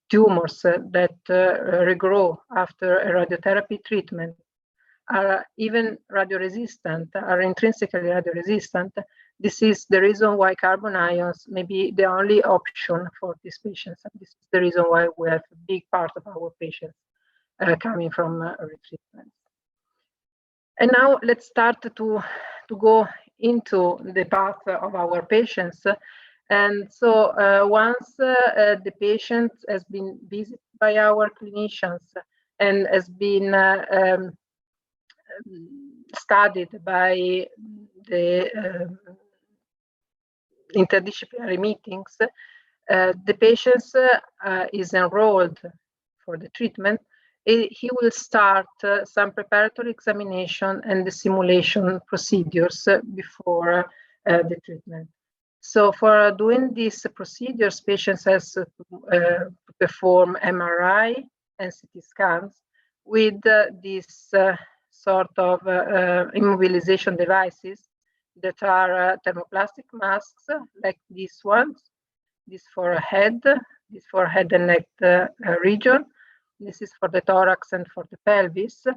tumors that regrow after a radiotherapy treatment are even radioresistant, are intrinsically radioresistant, this is the reason why carbon ions may be the only option for these patients. And this is the reason why we have a big part of our patients coming from retreatment. And now let's start to go into the path of our patients. And so once the patient has been visited by our clinicians and has been studied by the interdisciplinary meetings, the patient is enrolled for the treatment. He will start some preparatory examination and the simulation procedures before the treatment. So for doing these procedures, patients has to perform MRI and CT scans with this sort of immobilization devices that are thermoplastic masks like these ones, this for head and neck region. This is for the thorax and for the pelvis.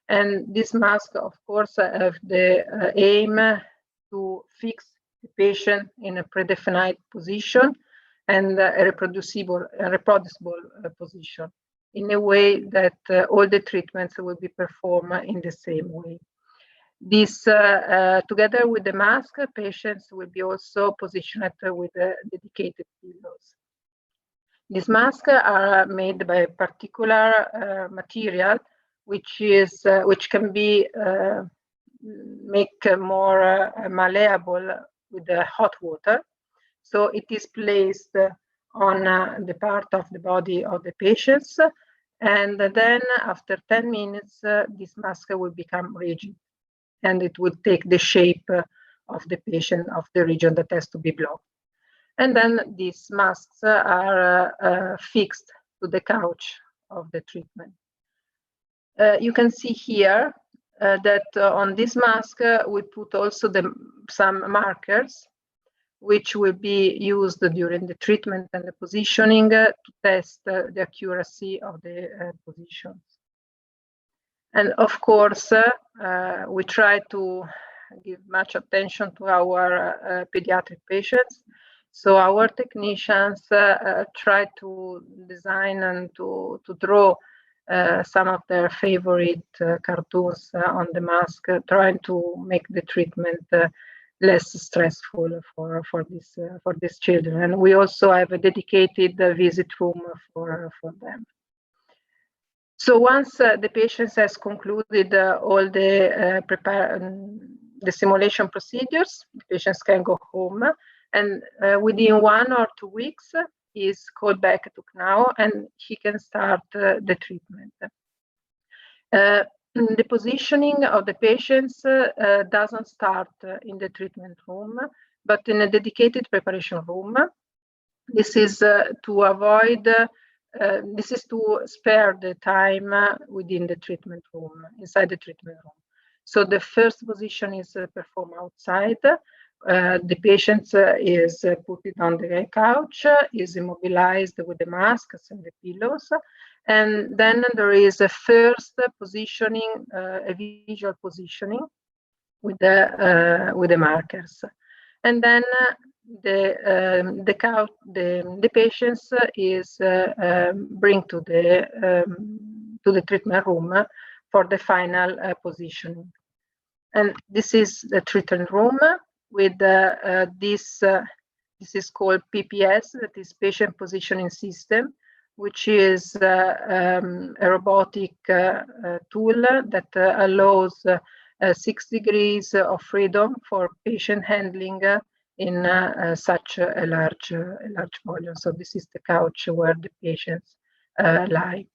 And this mask, of course, have the aim to fix the patient in a predefined position and a reproducible position in a way that all the treatments will be performed in the same way. This, together with the mask, patients will be also positioned with dedicated pillows. These masks are made by a particular material, which can be make more malleable with the hot water. So it is placed on the part of the body of the patients, and then after 10 minutes, this mask will become rigid, and it will take the shape of the patient, of the region that has to be blocked. And then these masks are fixed to the couch of the treatment. You can see here that on this mask we put also some markers which will be used during the treatment and the positioning to test the accuracy of the positions. And of course, we try to give much attention to our pediatric patients. So our technicians try to design and to draw some of their favorite cartoons on the mask, trying to make the treatment less stressful for these children. And we also have a dedicated visit room for them. So once the patient has concluded all the simulation procedures, the patients can go home, and within 1 or 2 weeks, he is called back to CNAO and he can start the treatment. The positioning of the patients doesn't start in the treatment room, but in a dedicated preparation room. This is to avoid, this is to spare the time within the treatment room, inside the treatment room. So the first position is performed outside. The patient is put on the couch, is immobilized with the masks and the pillows, and then there is a first positioning, a visual positioning with the markers, and then the patients is bring to the treatment room for the final positioning. And this is the treatment room with this is called PPS, that is patient positioning system, which is a robotic tool that allows 6 degrees of freedom for patient handling in such a large volume. So this is the couch where the patients lie.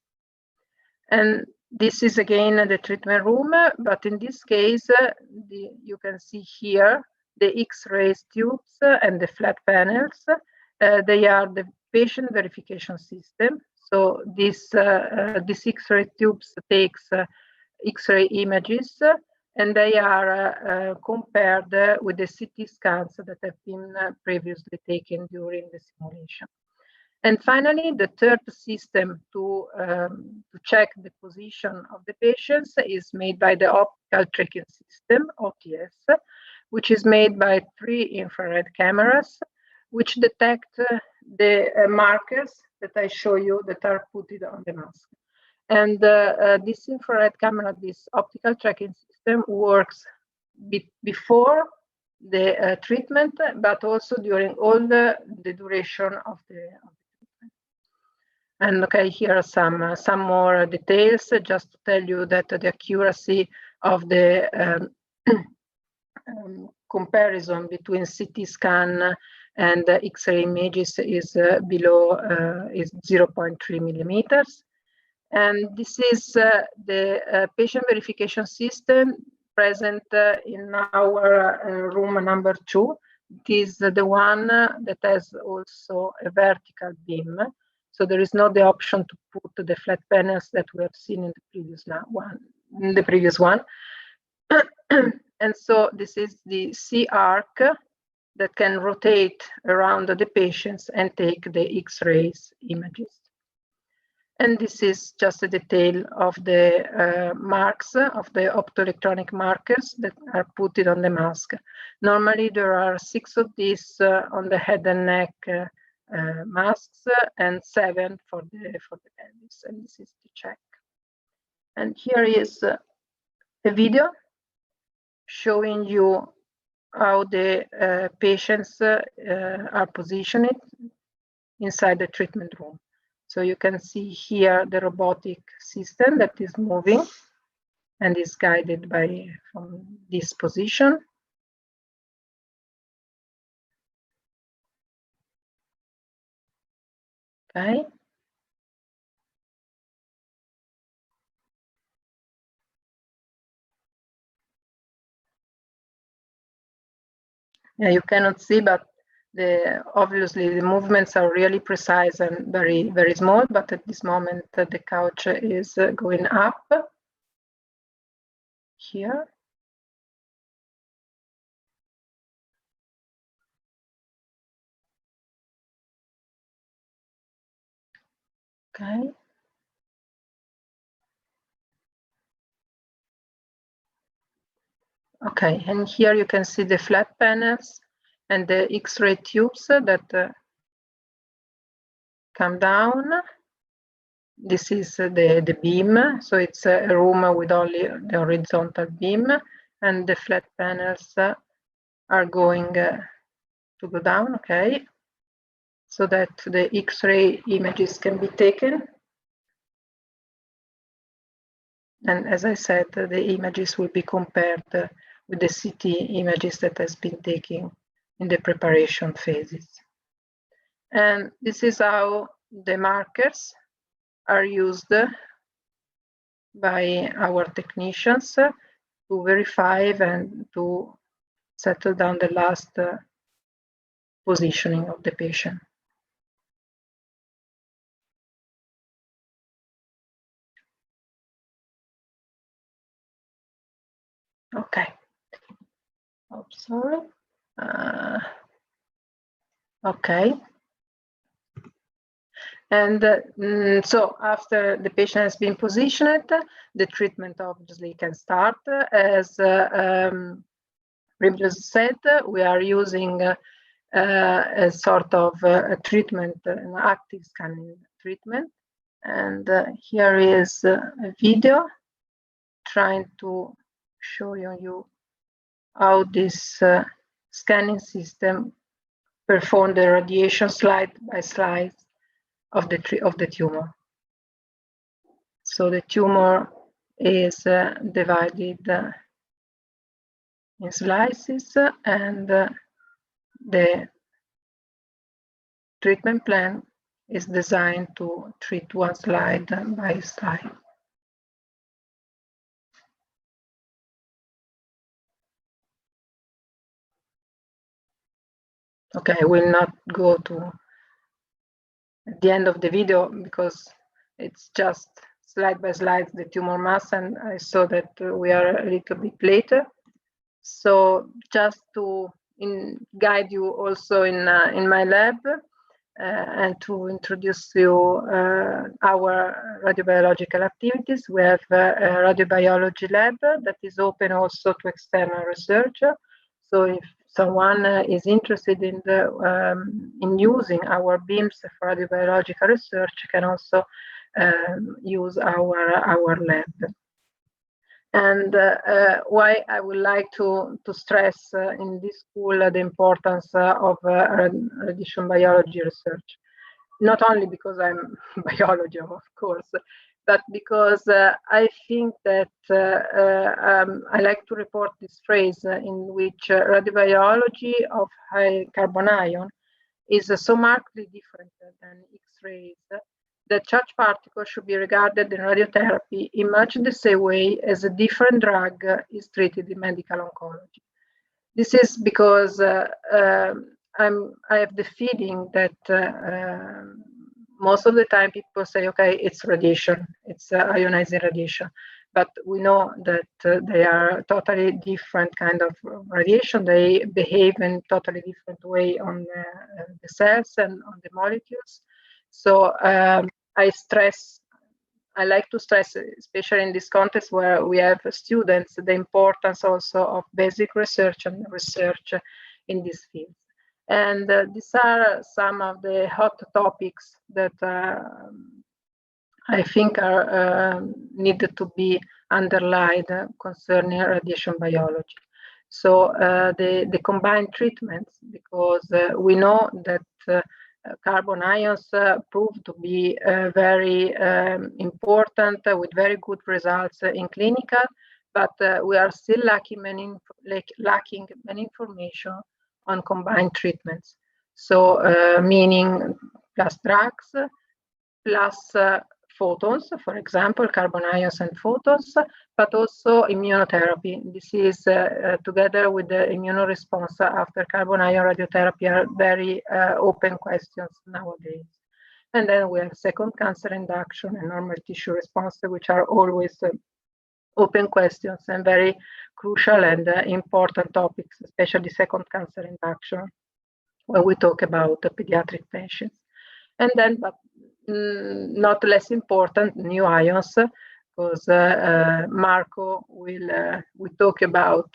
And this is again the treatment room, but in this case, you can see here the X-ray tubes and the flat panels. They are the patient verification system. So this X-ray tubes takes X-ray images, and they are compared with the CT scans that have been previously taken during the simulation. And finally, the third system to check the position of the patients is made by the optical tracking system, OTS, which is made by 3 infrared cameras, which detect the markers that I show you that are put on the mask. And this infrared camera, this optical tracking system, works before the treatment, but also during all the duration of the treatment. And okay, here are some more details, just to tell you that the accuracy of the comparison between CT scan and X-ray images is below is 0.3 millimeters. And this is the patient verification system present in our room number 2. It is the one that has also a vertical beam. So there is not the option to put the flat panels that we have seen in the previous one. And so this is the C-arc that can rotate around the patients and take the X-rays images. And this is just a detail of the marks, of the optoelectronic markers that are put on the mask. Normally, there are 6 of these on the head and neck masks and 7 for the pelvis. And this is the check. And here is a video showing you how the patients are positioned inside the treatment room. So you can see here the robotic system that is moving and is guided from this position. Okay. Yeah, you cannot see, but obviously the movements are really precise and very, very small, but at this moment the couch is going up here. Okay. Okay, and here you can see the flat panels and the X-ray tubes that come down. This is the beam, so it's a room with only the horizontal beam, and the flat panels are going to go down, okay, so that the X-ray images can be taken. And as I said, the images will be compared with the CT images that has been taken in the preparation phases. And this is how the markers are used by our technicians to verify and to settle down the last positioning of the patient. Okay. Oh, sorry. Okay. And so after the patient has been positioned, the treatment obviously can start. As HITRIplus said, we are using a sort of a treatment, an active scanning treatment. And here is a video trying to show you how this scanning system performs the radiation slide by slide of the tumor. So the tumor is divided in slices, and the treatment plan is designed to treat one slide by slide. Okay, I will not go to the end of the video because it's just slide by slide the tumor mass, and I saw that we are a little bit later. So just to guide you also in my lab and to introduce you our radiobiological activities, we have a radiobiology lab that is open also to external research. So if someone is interested in using our beams for radiobiological research, can also use our lab. And why I would like to stress in this school the importance of radiation biology research. Not only because I'm biology, of course, but because I think that I like to report this phrase in which radiobiology of high carbon ion is so markedly different than X-rays that charged particles should be regarded in radiotherapy in much the same way as a different drug is treated in medical oncology. This is because I have the feeling that most of the time people say, okay, it's radiation, it's ionizing radiation. But we know that they are totally different kind of radiation. They behave in totally different way on the cells and on the molecules. So I like to stress, especially in this context where we have students, the importance also of basic research and research in this field. And these are some of the hot topics that I think are needed to be underlined concerning radiation biology. So the combined treatments, because we know that carbon ions prove to be very important with very good results in clinical, but we are still lacking many information on combined treatments. So meaning plus drugs, plus photons, for example, carbon ions and photons, but also immunotherapy. This is together with the immunoresponse after carbon ion radiotherapy are very open questions nowadays. And then we have second cancer induction and normal tissue response, which are always open questions and very crucial and important topics, especially second cancer induction, when we talk about the pediatric patients. And then, but not less important, new ions, because Marco will talk about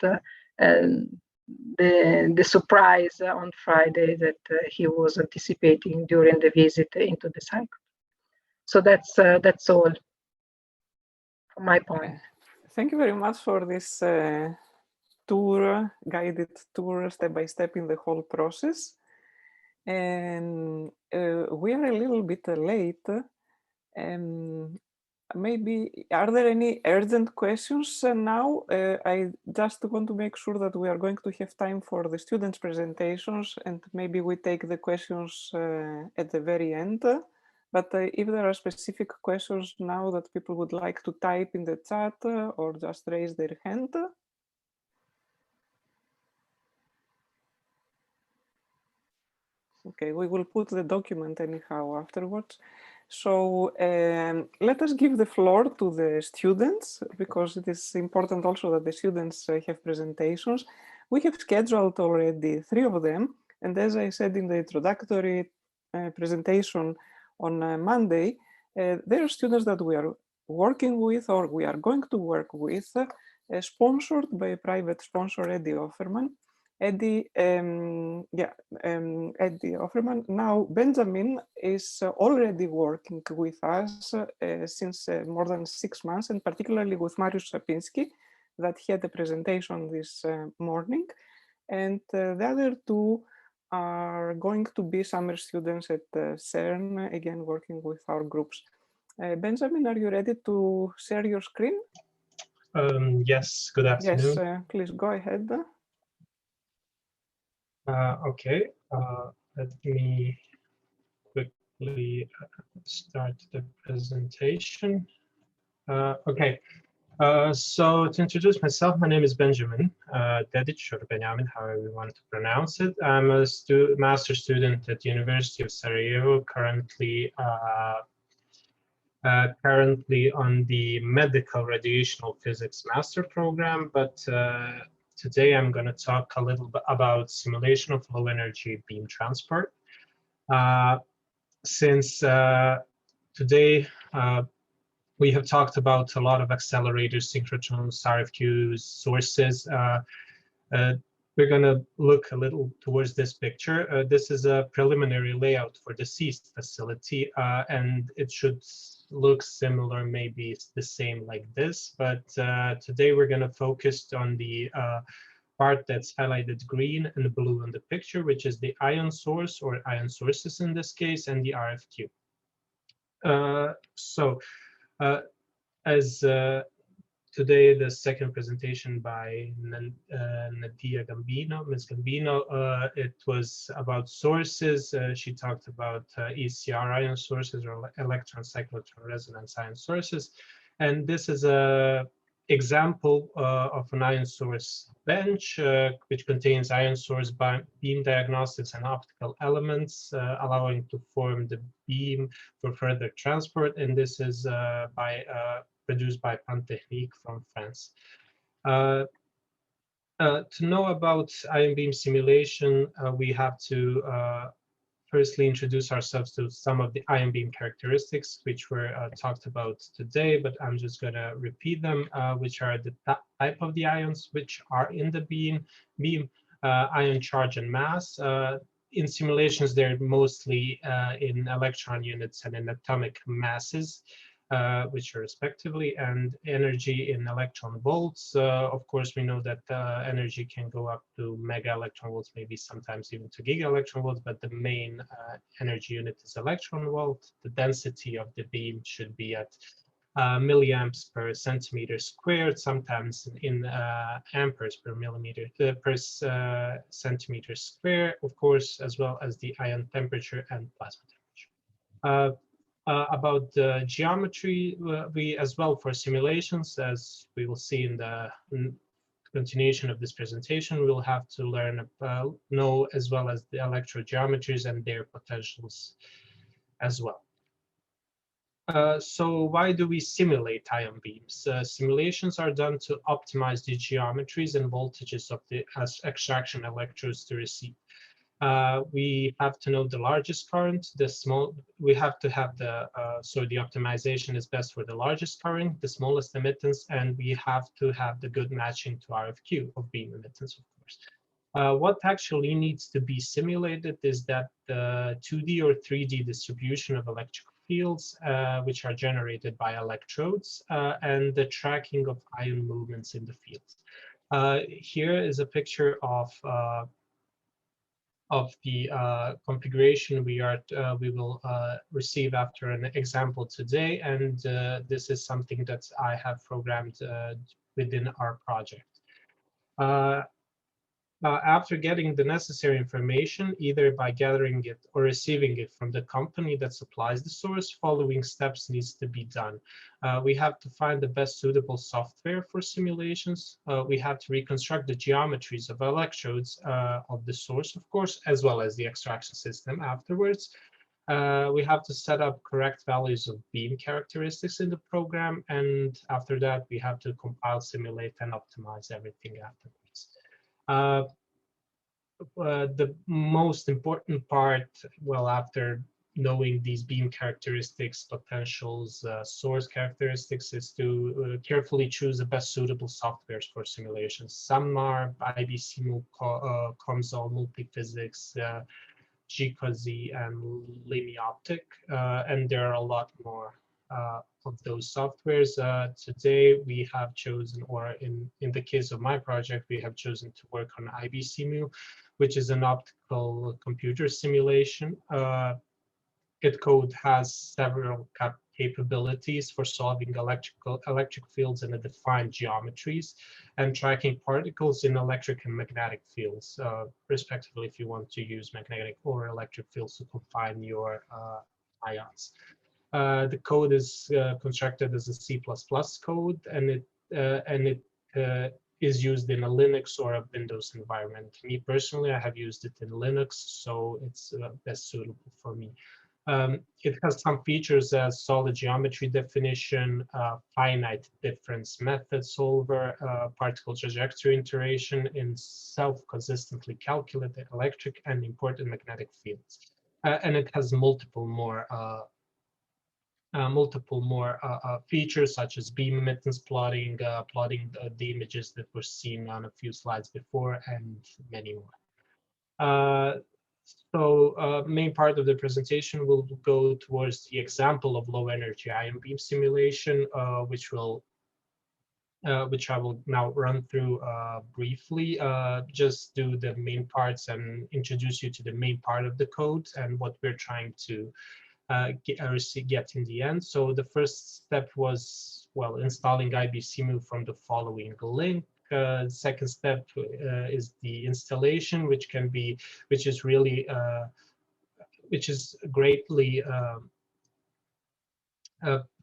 the surprise on Friday that he was anticipating during the visit into the cycle. So that's all from my point. Thank you very much for this tour, guided tour, step by step in the whole process. And we are a little bit late. Maybe, are there any urgent questions now? I just want to make sure that we are going to have time for the students' presentations, and maybe we take the questions at the very end. But if there are specific questions now that people would like to type in the chat or just raise their hand. Okay, we will put the document anyhow afterwards. So let us give the floor to the students, because it is important also that the students have presentations. We have scheduled already 3 of them. And as I said in the introductory presentation on Monday, there are students that we are working with or we are going to work with, sponsored by a private sponsor, Eddie Offerman. Eddie Offerman. Now, Benjamin is already working with us since more than 6 months, and particularly with Mariusz Sapinski, that had a presentation this morning. And the other 2 are going to be summer students at CERN, again, working with our groups. Benjamin, are you ready to share your screen? Yes, good afternoon. Yes, please go ahead. Okay, let me quickly start the presentation. Okay, so to introduce myself, my name is Benjamin Dedic, or Benjamin, however you want to pronounce it. I'm a master's student at the University of Sarajevo, currently on the medical radiational physics master program, but today I'm going to talk a little bit about simulation of low energy beam transport. Since today we have talked about a lot of accelerators, synchrotrons, RFQs, sources, we're going to look a little towards this picture. This is a preliminary layout for the CEAST facility, and it should looks similar, maybe it's the same like this, but today we're going to focus on the part that's highlighted green and blue in the picture, which is the ion source or ion sources in this case, and the RFQ. As today, the second presentation by Nadia Gambino, Ms. Gambino, it was about sources. She talked about ECR ion sources or electron cyclotron resonance ion sources. And this is a example of an ion source bench, which contains ion source beam diagnostics and optical elements, allowing to form the beam for further transport. And this is produced by Pantechnique from France. To know about ion beam simulation, we have to firstly introduce ourselves to some of the ion beam characteristics, which were talked about today, but I'm just going to repeat them, which are the type of the ions which are in the beam, ion charge and mass. In simulations, they're mostly in electron units and in atomic masses, which are respectively, and energy in electron volts. Of course, we know that energy can go up to mega electron volts, maybe sometimes even to giga electron volts, but the main energy unit is electron volt. The density of the beam should be at milliamps per centimeter squared, sometimes in amperes per millimeter per centimeter square, of course, as well as the ion temperature and plasma temperature. About the geometry, we as well for simulations, as we will see in the continuation of this presentation, we will have to learn know as well as the electrogeometries and their potentials as well. So why do we simulate ion beams? Simulations are done to optimize the geometries and voltages of the extraction electrodes to receive. We have to know the largest current, we have to have so the optimization is best for the largest current, the smallest emittance, and we have to have the good matching to RFQ of beam emittance, of course. What actually needs to be simulated is that the 2D or 3D distribution of electric fields, which are generated by electrodes, and the tracking of ion movements in the fields. Here is a picture of the configuration we will receive after an example today, and this is something that I have programmed within our project. After getting the necessary information, either by gathering it or receiving it from the company that supplies the source, following steps needs to be done. We have to find the best suitable software for simulations. We have to reconstruct the geometries of electrodes of the source, of course, as well as the extraction system afterwards. We have to set up correct values of beam characteristics in the program, and after that, we have to compile, simulate, and optimize everything afterwards. The most important part, well, after knowing these beam characteristics, potentials, source characteristics, is to carefully choose the best suitable softwares for simulations. Some are IBC, COMSOL, Multiphysics, GCOSY, and LimiOptic, and there are a lot more of those softwares. Today we have chosen, or in the case of my project, we have chosen to work on IBCmu, which is an optical computer simulation. Code has several capabilities for solving electric fields in a defined geometries and tracking particles in electric and magnetic fields, respectively, if you want to use magnetic or electric fields to confine your ions. The code is constructed as a C++ code, and it is used in a Linux or a Windows environment. Me personally, I have used it in Linux, so it's best suitable for me. It has some features as solid geometry definition, finite difference method solver, particle trajectory iteration in self-consistently calculated electric and important magnetic fields. And it has multiple more features such as beam emittance plotting, plotting the images that were seen on a few slides before, and many more. So main part of the presentation will go towards the example of low energy ion beam simulation, which I will now run through briefly. Just do the main parts and introduce you to the main part of the code and what we're trying to get in the end. So the first step was, well, installing IBCmu from the following link. Second step is the installation, which is really, which is greatly,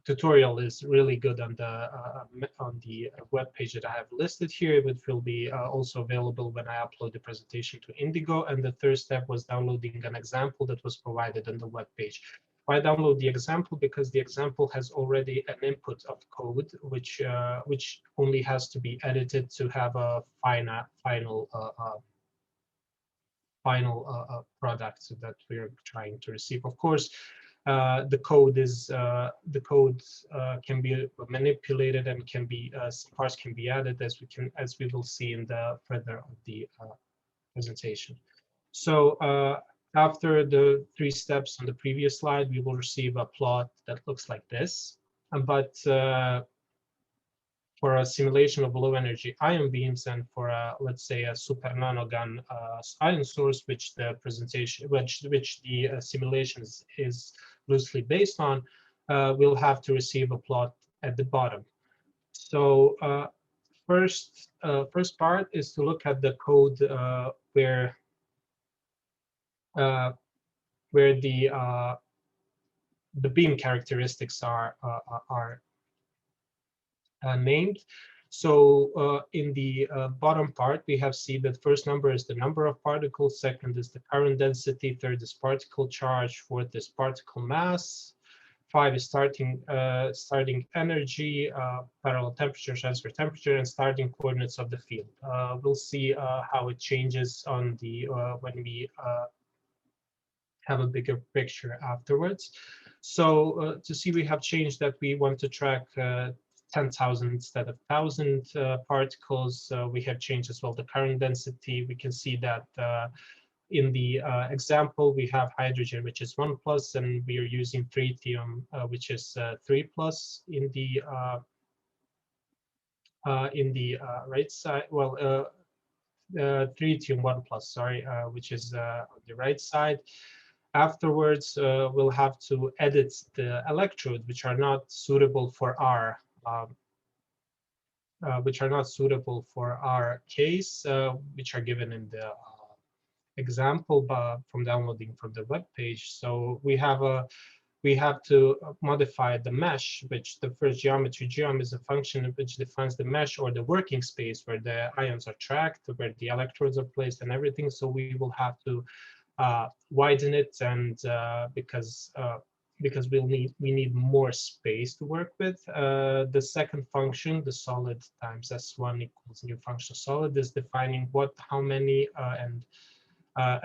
tutorial is really good on the web page that I have listed here, which will be also available when I upload the presentation to Indigo. And the third step was downloading an example that was provided on the web page. Why download the example? Because the example has already an input of code, which only has to be edited to have a final product that we're trying to receive. Of course, the code can be manipulated and can be some parts can be added, as we will see in the further of the presentation. So after the 3 steps on the previous slide, we will receive a plot that looks like this. But for a simulation of low energy ion beams and for let's say a super nanogun ion source, which the simulation is loosely based on, we'll have to receive a plot at the bottom. So first part is to look at the code where the beam characteristics are named. So in the bottom part, we have seen that first number is the number of particles, second is the current density, third is particle charge, fourth is particle mass, 5 is starting energy, parallel temperature, transfer temperature, and starting coordinates of the field. We'll see how it changes on the when we have a bigger picture afterwards. So to see, we have changed that we want to track 10,000 instead of 1,000 particles. We have changed as well the current density. We can see that in the example, we have hydrogen, which is 1+, and we are using tritium, which is 3+ in the right side. Well, tritium 1+, sorry, which is on the right side. Afterwards, we'll have to edit the electrodes, which are not suitable for our case, which are given in the example from downloading from the web page. So we have to modify the mesh, which the first geometry geom is a function which defines the mesh or the working space where the ions are tracked, where the electrodes are placed and everything. So we will have to widen it, and because we need more space to work with. The second function, the solid times S1 equals new function solid, is defining how many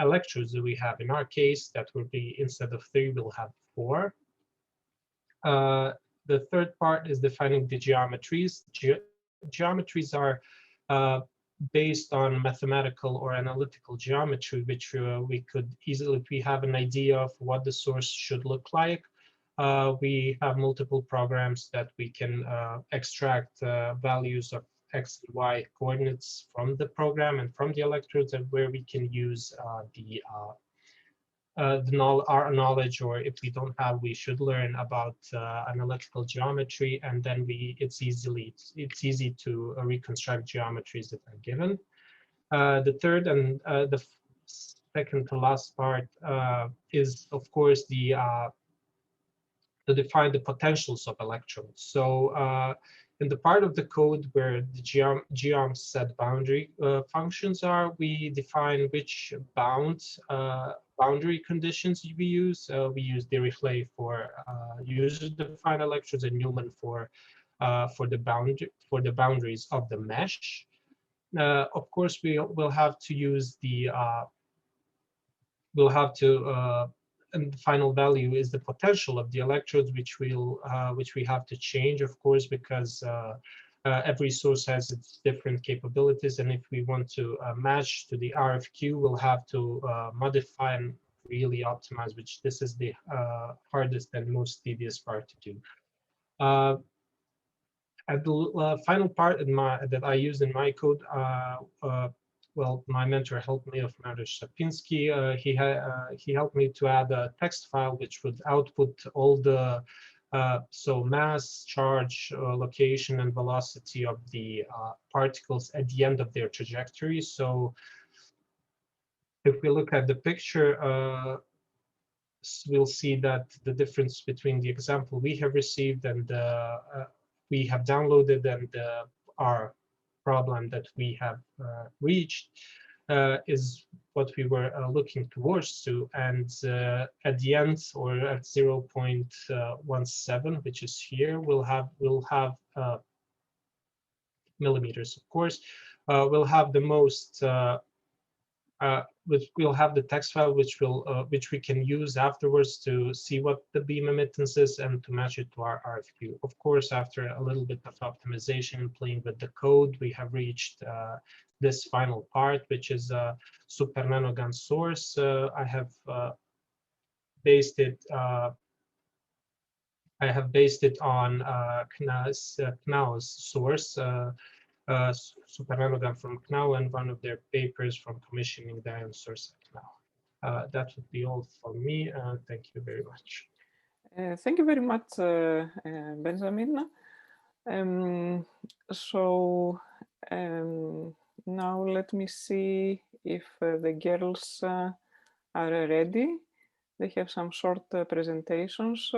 electrodes do we have. In our case, that will be, instead of 3, we'll have 4. The third part is defining the geometries. Geometries are based on mathematical or analytical geometry, which we could easily, if we have an idea of what the source should look like, we have multiple programs that we can extract values of X and Y coordinates from the program and from the electrodes, and where we can use our knowledge, or if we don't have, we should learn about analytical geometry, and then it's easy to reconstruct geometries that are given. The third and the second to last part is, of course, to define the potentials of electrons. So in the part of the code where the geom set boundary functions are, we define which boundary conditions we use. We use Dirichlet for user-defined electrodes and Newman for the boundaries of the mesh. Of course, we'll have to use the and the final value is the potential of the electrodes, which we have to change, of course, because every source has its different capabilities, and if we want to match to the RFQ, we'll have to modify and really optimize, which this is the hardest and most tedious part to do. At the final part that I used in my code, well, my mentor helped me, of Mariusz Sapinski. He helped me to add a text file which would output all the so mass, charge, location, and velocity of the particles at the end of their trajectory. So if we look at the picture, we'll see that the difference between the example we have received and we have downloaded and our problem that we have reached is what we were looking towards to. And at the end, or at 0.17, which is here, we'll have millimeters, of course. We'll have the most we'll have the text file which we can use afterwards to see what the beam emittance is and to match it to our RFQ. Of course, after a little bit of optimization and playing with the code, we have reached this final part, which is a super nanogun source. I have based it on CNAU's source. Super nanogun from CNAU, and one of their papers from commissioning the ion source at CNAU. That would be all for me. Thank you very much. Thank you very much, Benjamin. Now let me see if the girls are ready. They have some short presentations.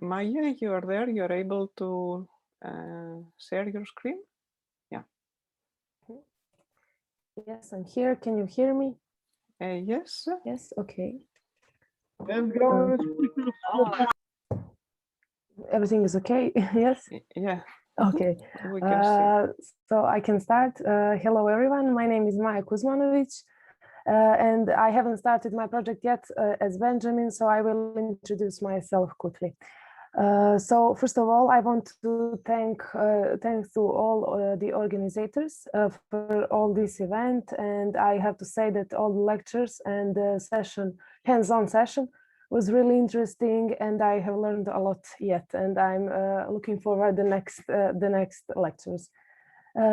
Maya, you are there. You are able to share your screen? Yeah. Yes, I'm here. Can you hear me? Yes. Yes, okay. Everything is okay? Yes? Yeah. Okay. We can see. So I can start. Hello, everyone. My name is Maja Kuzmanovic. And I haven't started my project yet as Benjamin, so I will introduce myself quickly. So first of all, I want to thanks to all the organizers for all this event, and I have to say that all the lectures and the session, hands-on session, was really interesting, and I have learned a lot yet, and I'm looking forward the next lectures.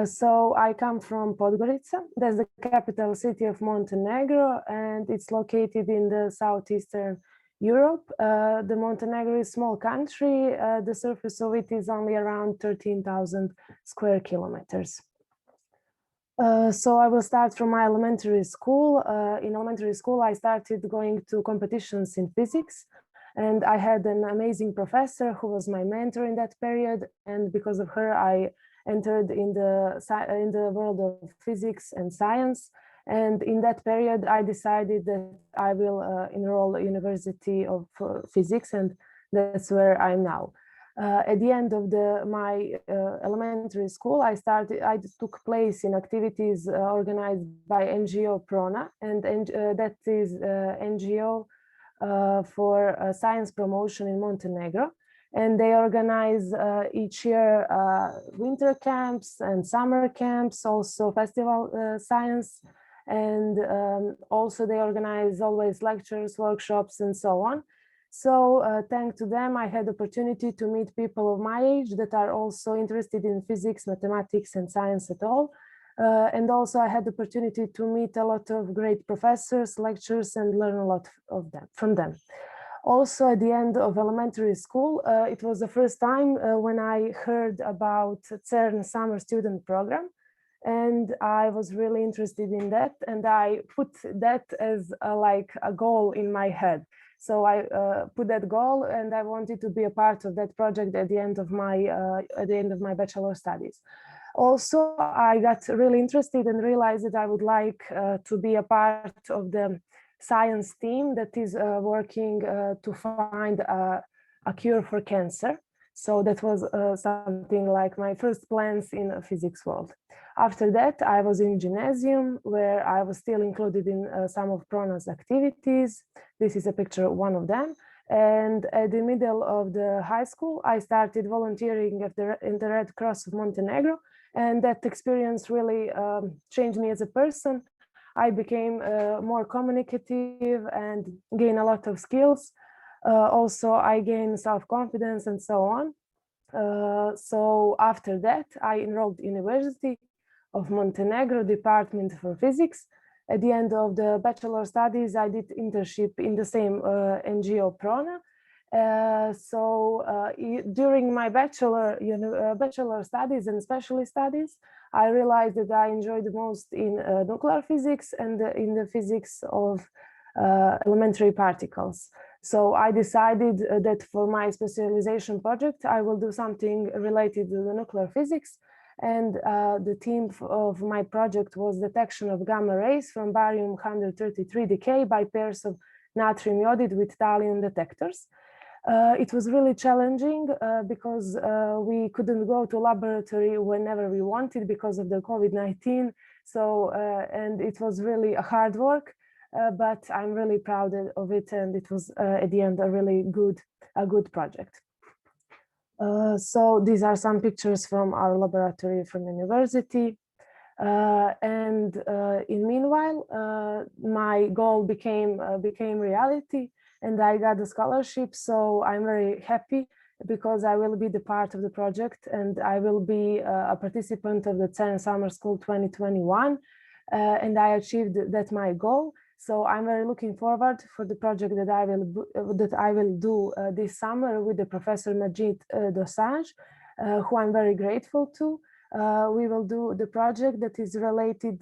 So I come from Podgorica. That's the capital city of Montenegro, and it's located in the southeastern Europe. The Montenegro is a small country. The surface of it is only around 13,000 square kilometers. So I will start from my elementary school. In elementary school, I started going to competitions in physics, and I had an amazing professor who was my mentor in that period. And because of her, I entered in the world of physics and science. And in that period, I decided that I will enroll at University of Physics, and that's where I'm now. At the end of my elementary school, I took place in activities organized by NGO Prona, and that is NGO for science promotion in Montenegro. And they organize each year winter camps and summer camps, also festival science. And also they organize always lectures, workshops, and so on. So thanks to them, I had the opportunity to meet people of my age that are also interested in physics, mathematics, and science at all. And also I had the opportunity to meet a lot of great professors, lecturers, and learn a lot from them. Also, at the end of elementary school, it was the first time when I heard about CERN summer student program, and I was really interested in that, and I put that as like a goal in my head. So I put that goal, and I wanted to be a part of that project at the end of my bachelor studies. Also, I got really interested and realized that I would like to be a part of the science team that is working to find a cure for cancer. So that was something like my first plans in the physics world. After that, I was in gymnasium, where I was still included in some of Prona's activities. This is a picture of one of them. And at the middle of the high school, I started volunteering in the Red Cross of Montenegro. And that experience really changed me as a person. I became more communicative and gained a lot of skills. Also, I gained self-confidence and so on. So after that, I enrolled in University of Montenegro, Department for Physics. At the end of the bachelor studies, I did internship in the same NGO Prona. During my bachelor studies and specialist studies, I realized that I enjoyed the most in nuclear physics and in the physics of elementary particles. So I decided that for my specialization project, I will do something related to the nuclear physics. And the theme of my project was detection of gamma rays from barium-133 decay by pairs of natrium iodide with thallium detectors. It was really challenging because we couldn't go to laboratory whenever we wanted because of the COVID-19. So, and it was really a hard work, but I'm really proud of it. And it was at the end a really good project. So these are some pictures from our laboratory from university. In meanwhile, my goal became reality, and I got a scholarship. So I'm very happy because I will be the part of the project, and I will be a participant of the CERN Summer School 2021, and I achieved that my goal. So I'm very looking forward for the project that I will do this summer with the Professor Majid Dosanjh, who I'm very grateful to. We will do the project that is related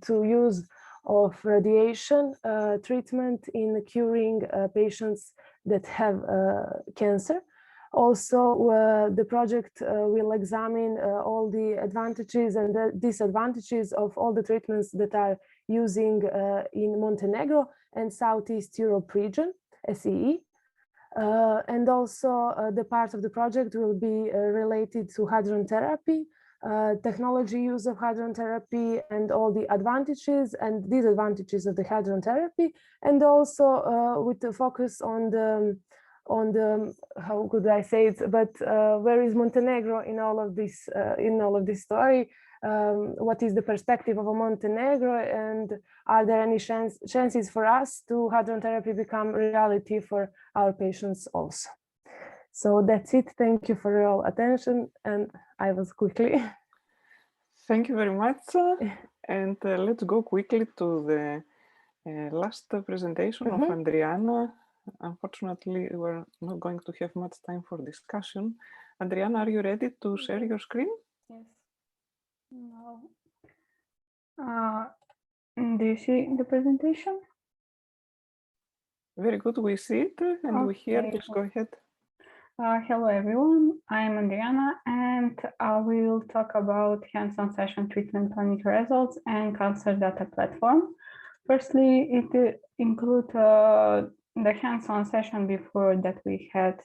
to use of radiation treatment in curing patients that have cancer. Also, the project will examine all the advantages and the disadvantages of all the treatments that are using in Montenegro and Southeast Europe region, SEE. And also the part of the project will be related to hadron therapy, technology use of hadron therapy and all the advantages and disadvantages of the hadron therapy, and also with the focus on the how could I say it, but where is Montenegro in all of this story? What is the perspective of a Montenegro, and are there any chances for us to hadron therapy become reality for our patients also? So that's it. Thank you for your attention, and I was quickly. Thank you very much. And let's go quickly to the last presentation of Adriana. Unfortunately, we're not going to have much time for discussion. Adriana, are you ready to share your screen? Yes. No. Do you see the presentation? Very good, we see it and we hear. Please go ahead. Hello everyone, I'm Adriana and I will talk about hands-on session treatment planning results and cancer data platform. Firstly, it includes the hands-on session before that we had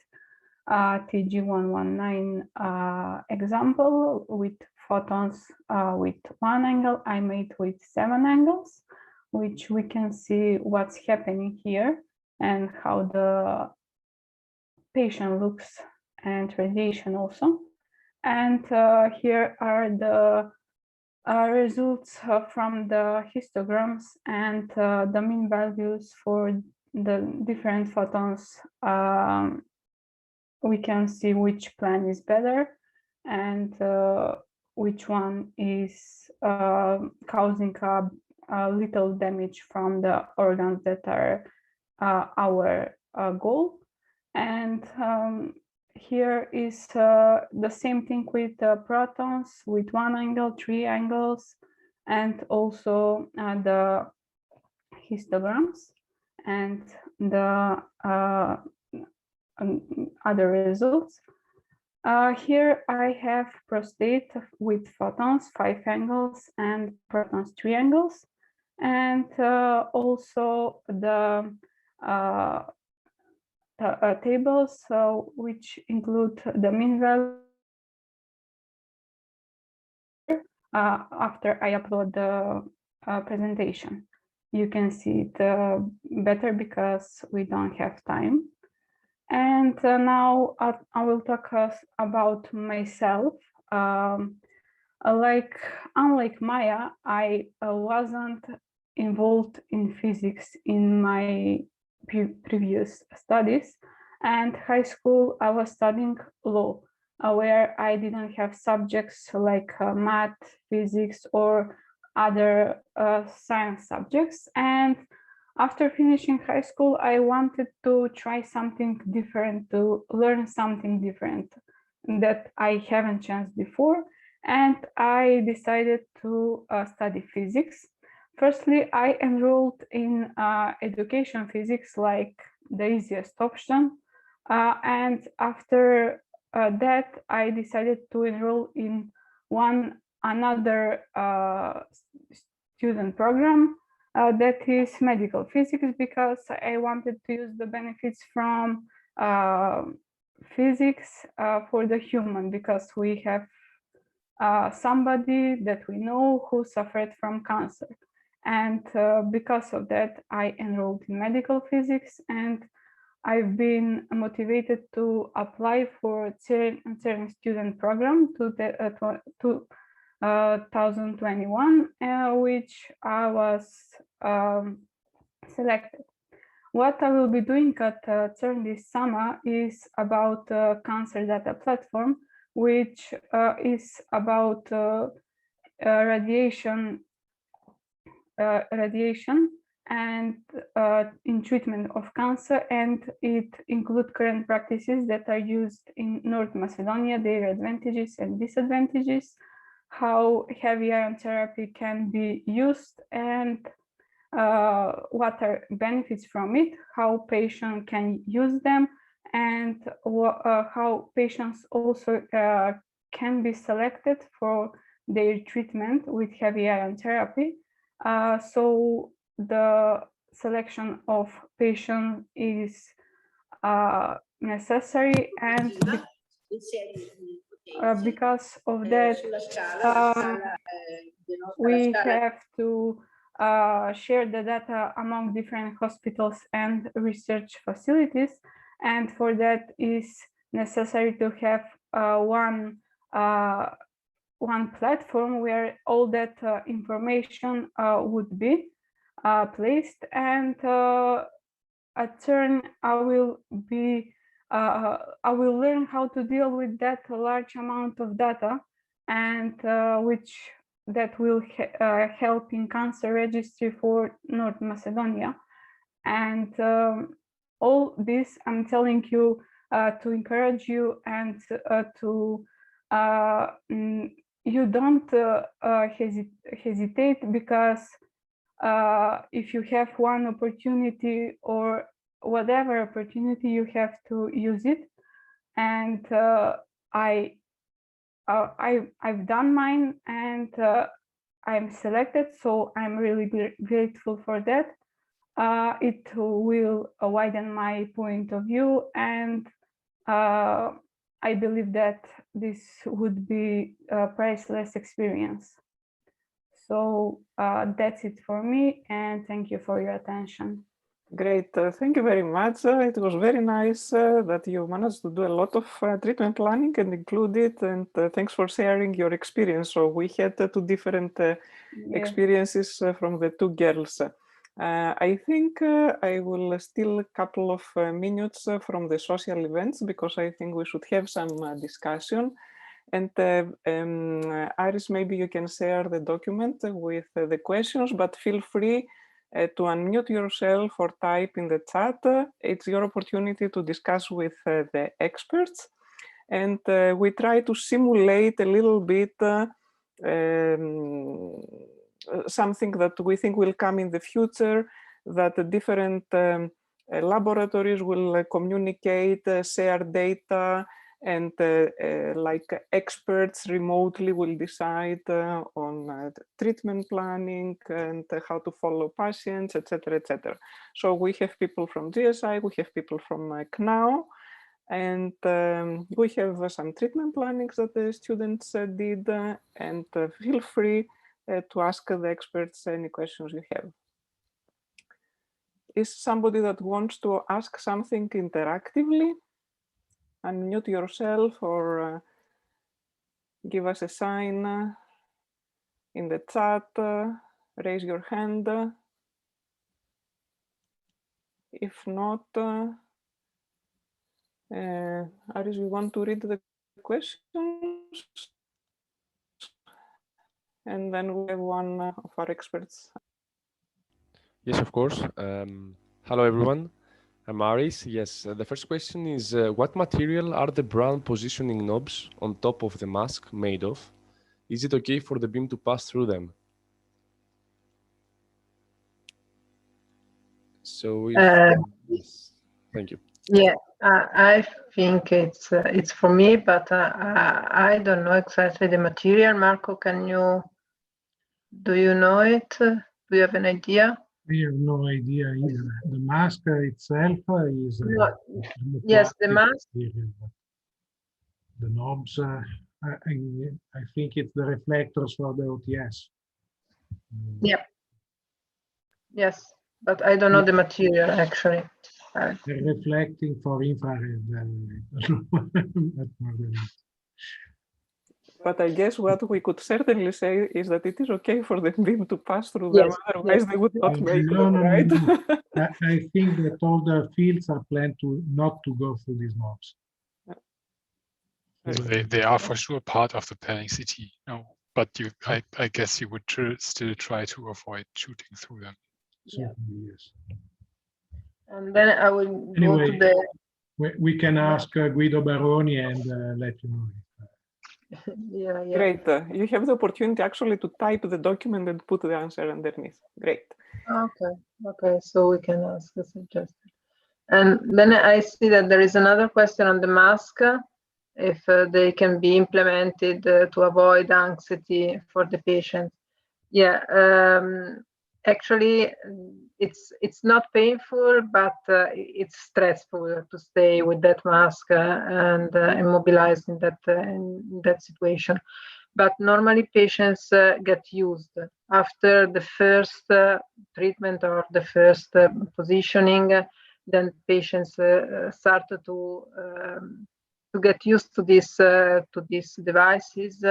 TG119 example with photons with one angle. I made with 7 angles, which we can see what's happening here and how the patient looks and radiation also. And here are the results from the histograms and the mean values for the different photons. We can see which plan is better and which one is causing a little damage from the organs that are our goal. And here is the same thing with the protons with 1 angle, 3 angles, and also the histograms and the other results. Here I have prostate with photons 5 angles and protons 3 angles, and also the tables which include the mean value after I upload the presentation. you can see it better because we don't have time. And now I will talk about myself. Unlike Maya, I wasn't involved in physics in my previous studies, and high school I was studying law, where I didn't have subjects like math, physics, or other science subjects. And after finishing high school, I wanted to try something different, to learn something different that I haven't chanced before. And I decided to study physics. Firstly, I enrolled in education physics, like the easiest option. And after that, I decided to enroll in another student program that is medical physics, because I wanted to use the benefits from physics for the human, because we have somebody that we know who suffered from cancer. And because of that, I enrolled in medical physics, and I've been motivated to apply for CERN student program to 2021, which I was selected. What I will be doing at CERN this summer is about cancer data platform, which is about radiation and in treatment of cancer, and it includes current practices that are used in North Macedonia, their advantages and disadvantages, how heavy ion therapy can be used, and what are benefits from it, how patients can use them, and how patients also can be selected for their treatment with heavy ion therapy. So the selection of patients is necessary, and because of that, we have to share the data among different hospitals and research facilities, and for that is necessary to have one platform where all that information would be placed. And at CERN, I will learn how to deal with that large amount of data, and that will help in cancer registry for North Macedonia. And all this I'm telling you to encourage you, and you don't hesitate, because if you have one opportunity, or whatever opportunity, you have to use it. And I've done mine, and I'm selected, so I'm really grateful for that. It will widen my point of view, and I believe that this would be a priceless experience. So that's it for me, and thank you for your attention. Great, thank you very much. It was very nice that you managed to do a lot of treatment planning and include it, and thanks for sharing your experience. So we had two different experiences from the two girls. I think I will steal a couple of minutes from the social events, because I think we should have some discussion. And Iris, maybe you can share the document with the questions, but feel free to unmute yourself or type in the chat. It's your opportunity to discuss with the experts. And we try to simulate a little bit something that we think will come in the future, that the different laboratories will communicate, share data, and like experts remotely will decide on treatment planning and how to follow patients, etc., etc. So we have people from GSI, we have people from CNAO, and we have some treatment plannings that the students did, and feel free to ask the experts any questions you have. is somebody that wants to ask something interactively? Unmute yourself or give us a sign in the chat, raise your hand. If not, Aris, you want to read the questions? And then we have one of our experts. Yes, of course. Hello, everyone. I'm Aris. Yes, the first question is, what material are the brown positioning knobs on top of the mask made of? Is it okay for the beam to pass through them? So, yes. Thank you. Yeah, I think it's for me, but I don't know exactly the material. Marco, do you know it? Do you have an idea? I have no idea either. The mask itself is yes, the mask. Material, but the knobs, I think it's the reflectors for the OTS. Yeah. Yes, but I don't know the material actually. They're reflecting for infrared. But I guess what we could certainly say is that it is okay for the beam to pass through them, otherwise they would not make them, right? No. I think that all the fields are planned not to go through these knobs. They are for sure part of the planning CT, no, but I guess you would still try to avoid shooting through them. Certainly, yes. And then I will go to the... We can ask Guido Baroni and let you know. Yeah. Great. You have the opportunity actually to type the document and put the answer underneath. Great. Okay. So we can ask the suggestion. And then I see that there is another question on the mask, if they can be implemented to avoid anxiety for the patient. Yeah. Actually, it's not painful, but it's stressful to stay with that mask and immobilized in that situation. But normally patients get used after the first treatment or the first positioning. Then patients start to get used to these devices,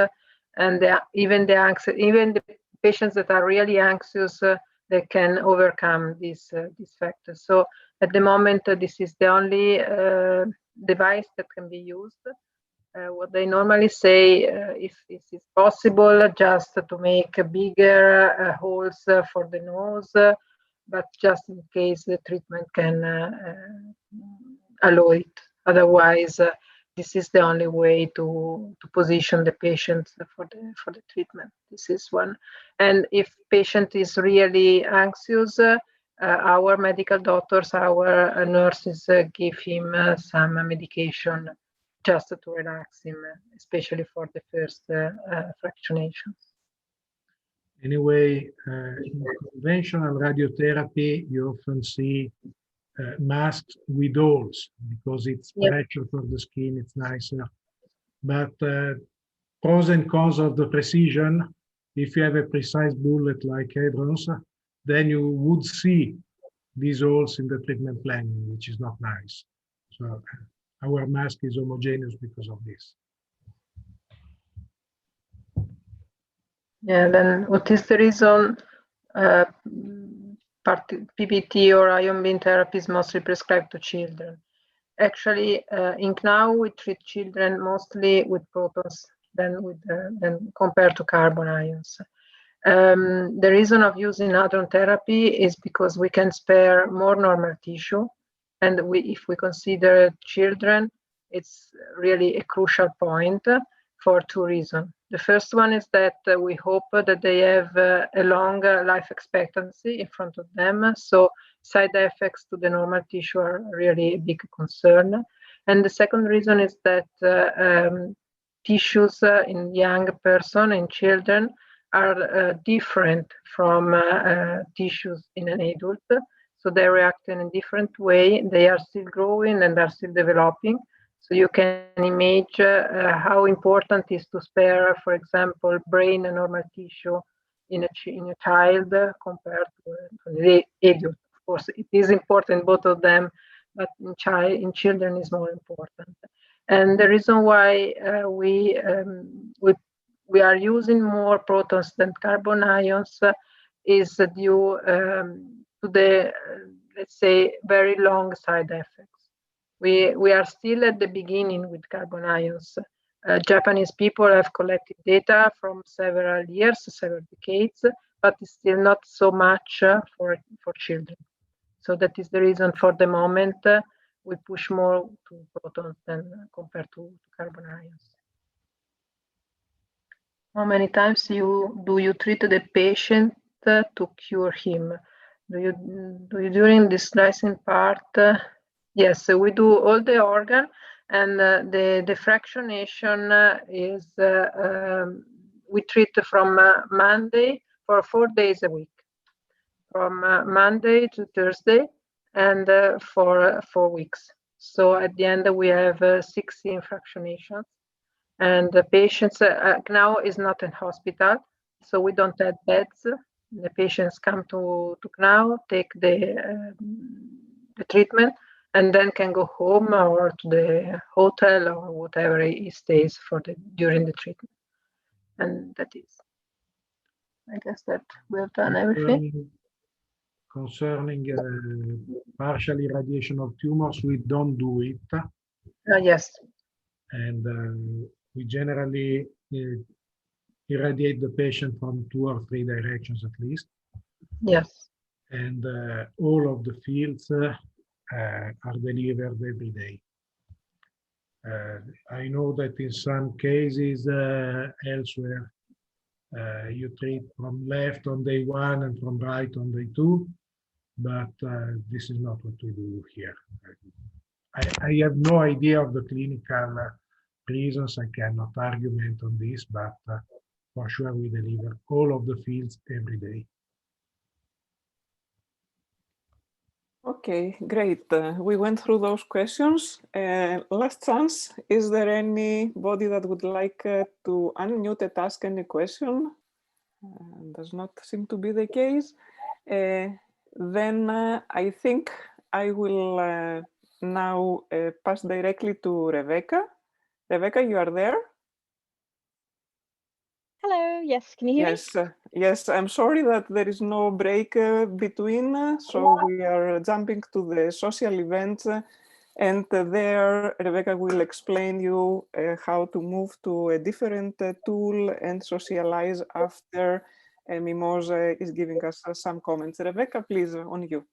and even the patients that are really anxious, they can overcome these factors. So at the moment, this is the only device that can be used. What they normally say, if this is possible, just to make bigger holes for the nose, but just in case the treatment can allow it. Otherwise, this is the only way to position the patient for the treatment. This is one. And if patient is really anxious, our medical doctors, our nurses give him some medication just to relax him, especially for the first fractionations. Anyway, in conventional radiotherapy, you often see masks with holes because it's pressure for the skin, it's nicer. But pros and cons of the precision, if you have a precise bullet like hadrons, then you would see these holes in the treatment planning, which is not nice. So our mask is homogeneous because of this. Yeah, then what is the reason PBT or ion beam therapy is mostly prescribed to children? Actually, in CNAO, we treat children mostly with protons than compared to carbon ions. The reason of using hadron therapy is because we can spare more normal tissue, and if we consider children, it's really a crucial point for two reasons. The first one is that we hope that they have a longer life expectancy in front of them, so side effects to the normal tissue are really a big concern. And the second reason is that tissues in young person, in children, are different from tissues in an adult. So they react in a different way. They are still growing and are still developing. So you can imagine how important it is to spare, for example, brain and normal tissue in a child compared to the adult, of course, it is important, both of them, but in children is more important. And the reason why we are using more protons than carbon ions is due to the, let's say, very long side effects. We are still at the beginning with carbon ions. Japanese people have collected data from several years, several decades, but it's still not so much for children. So that is the reason for the moment we push more to protons than compared to carbon ions. How many times do you treat the patient to cure him? Do you during the slicing part? Yes, we do all the organ, and the fractionation is we treat from Monday for 4 days a week, from Monday to Thursday, and for 4 weeks. So at the end we have 16 fractionations, and the patients now is not in hospital, so we don't have beds. The patients come to CNAO, take the treatment, and then can go home or to the hotel or whatever he stays for during the treatment. And that is, I guess that we have done everything. Concerning partial irradiation of tumors, we don't do it. Yes. And we generally irradiate the patient from 2 or 3 directions at least. Yes. And all of the fields are delivered every day. I know that in some cases elsewhere, you treat from left on day 1 and from right on day 2, but this is not what we do here. I have no idea of the clinical reasons. I cannot argument on this, but for sure we deliver all of the fields every day. Okay, great. We went through those questions. Last chance, is there anybody that would like to unmute and ask any question? Does not seem to be the case. Then I think I will now pass directly to Rebecca. Rebecca, you are there? Hello, yes, can you hear me? Yes, I'm sorry that there is no break between, so we are jumping to the social events, and there Rebecca will explain you how to move to a different tool and socialize after Mimosa is giving us some comments. Rebecca, please, on you.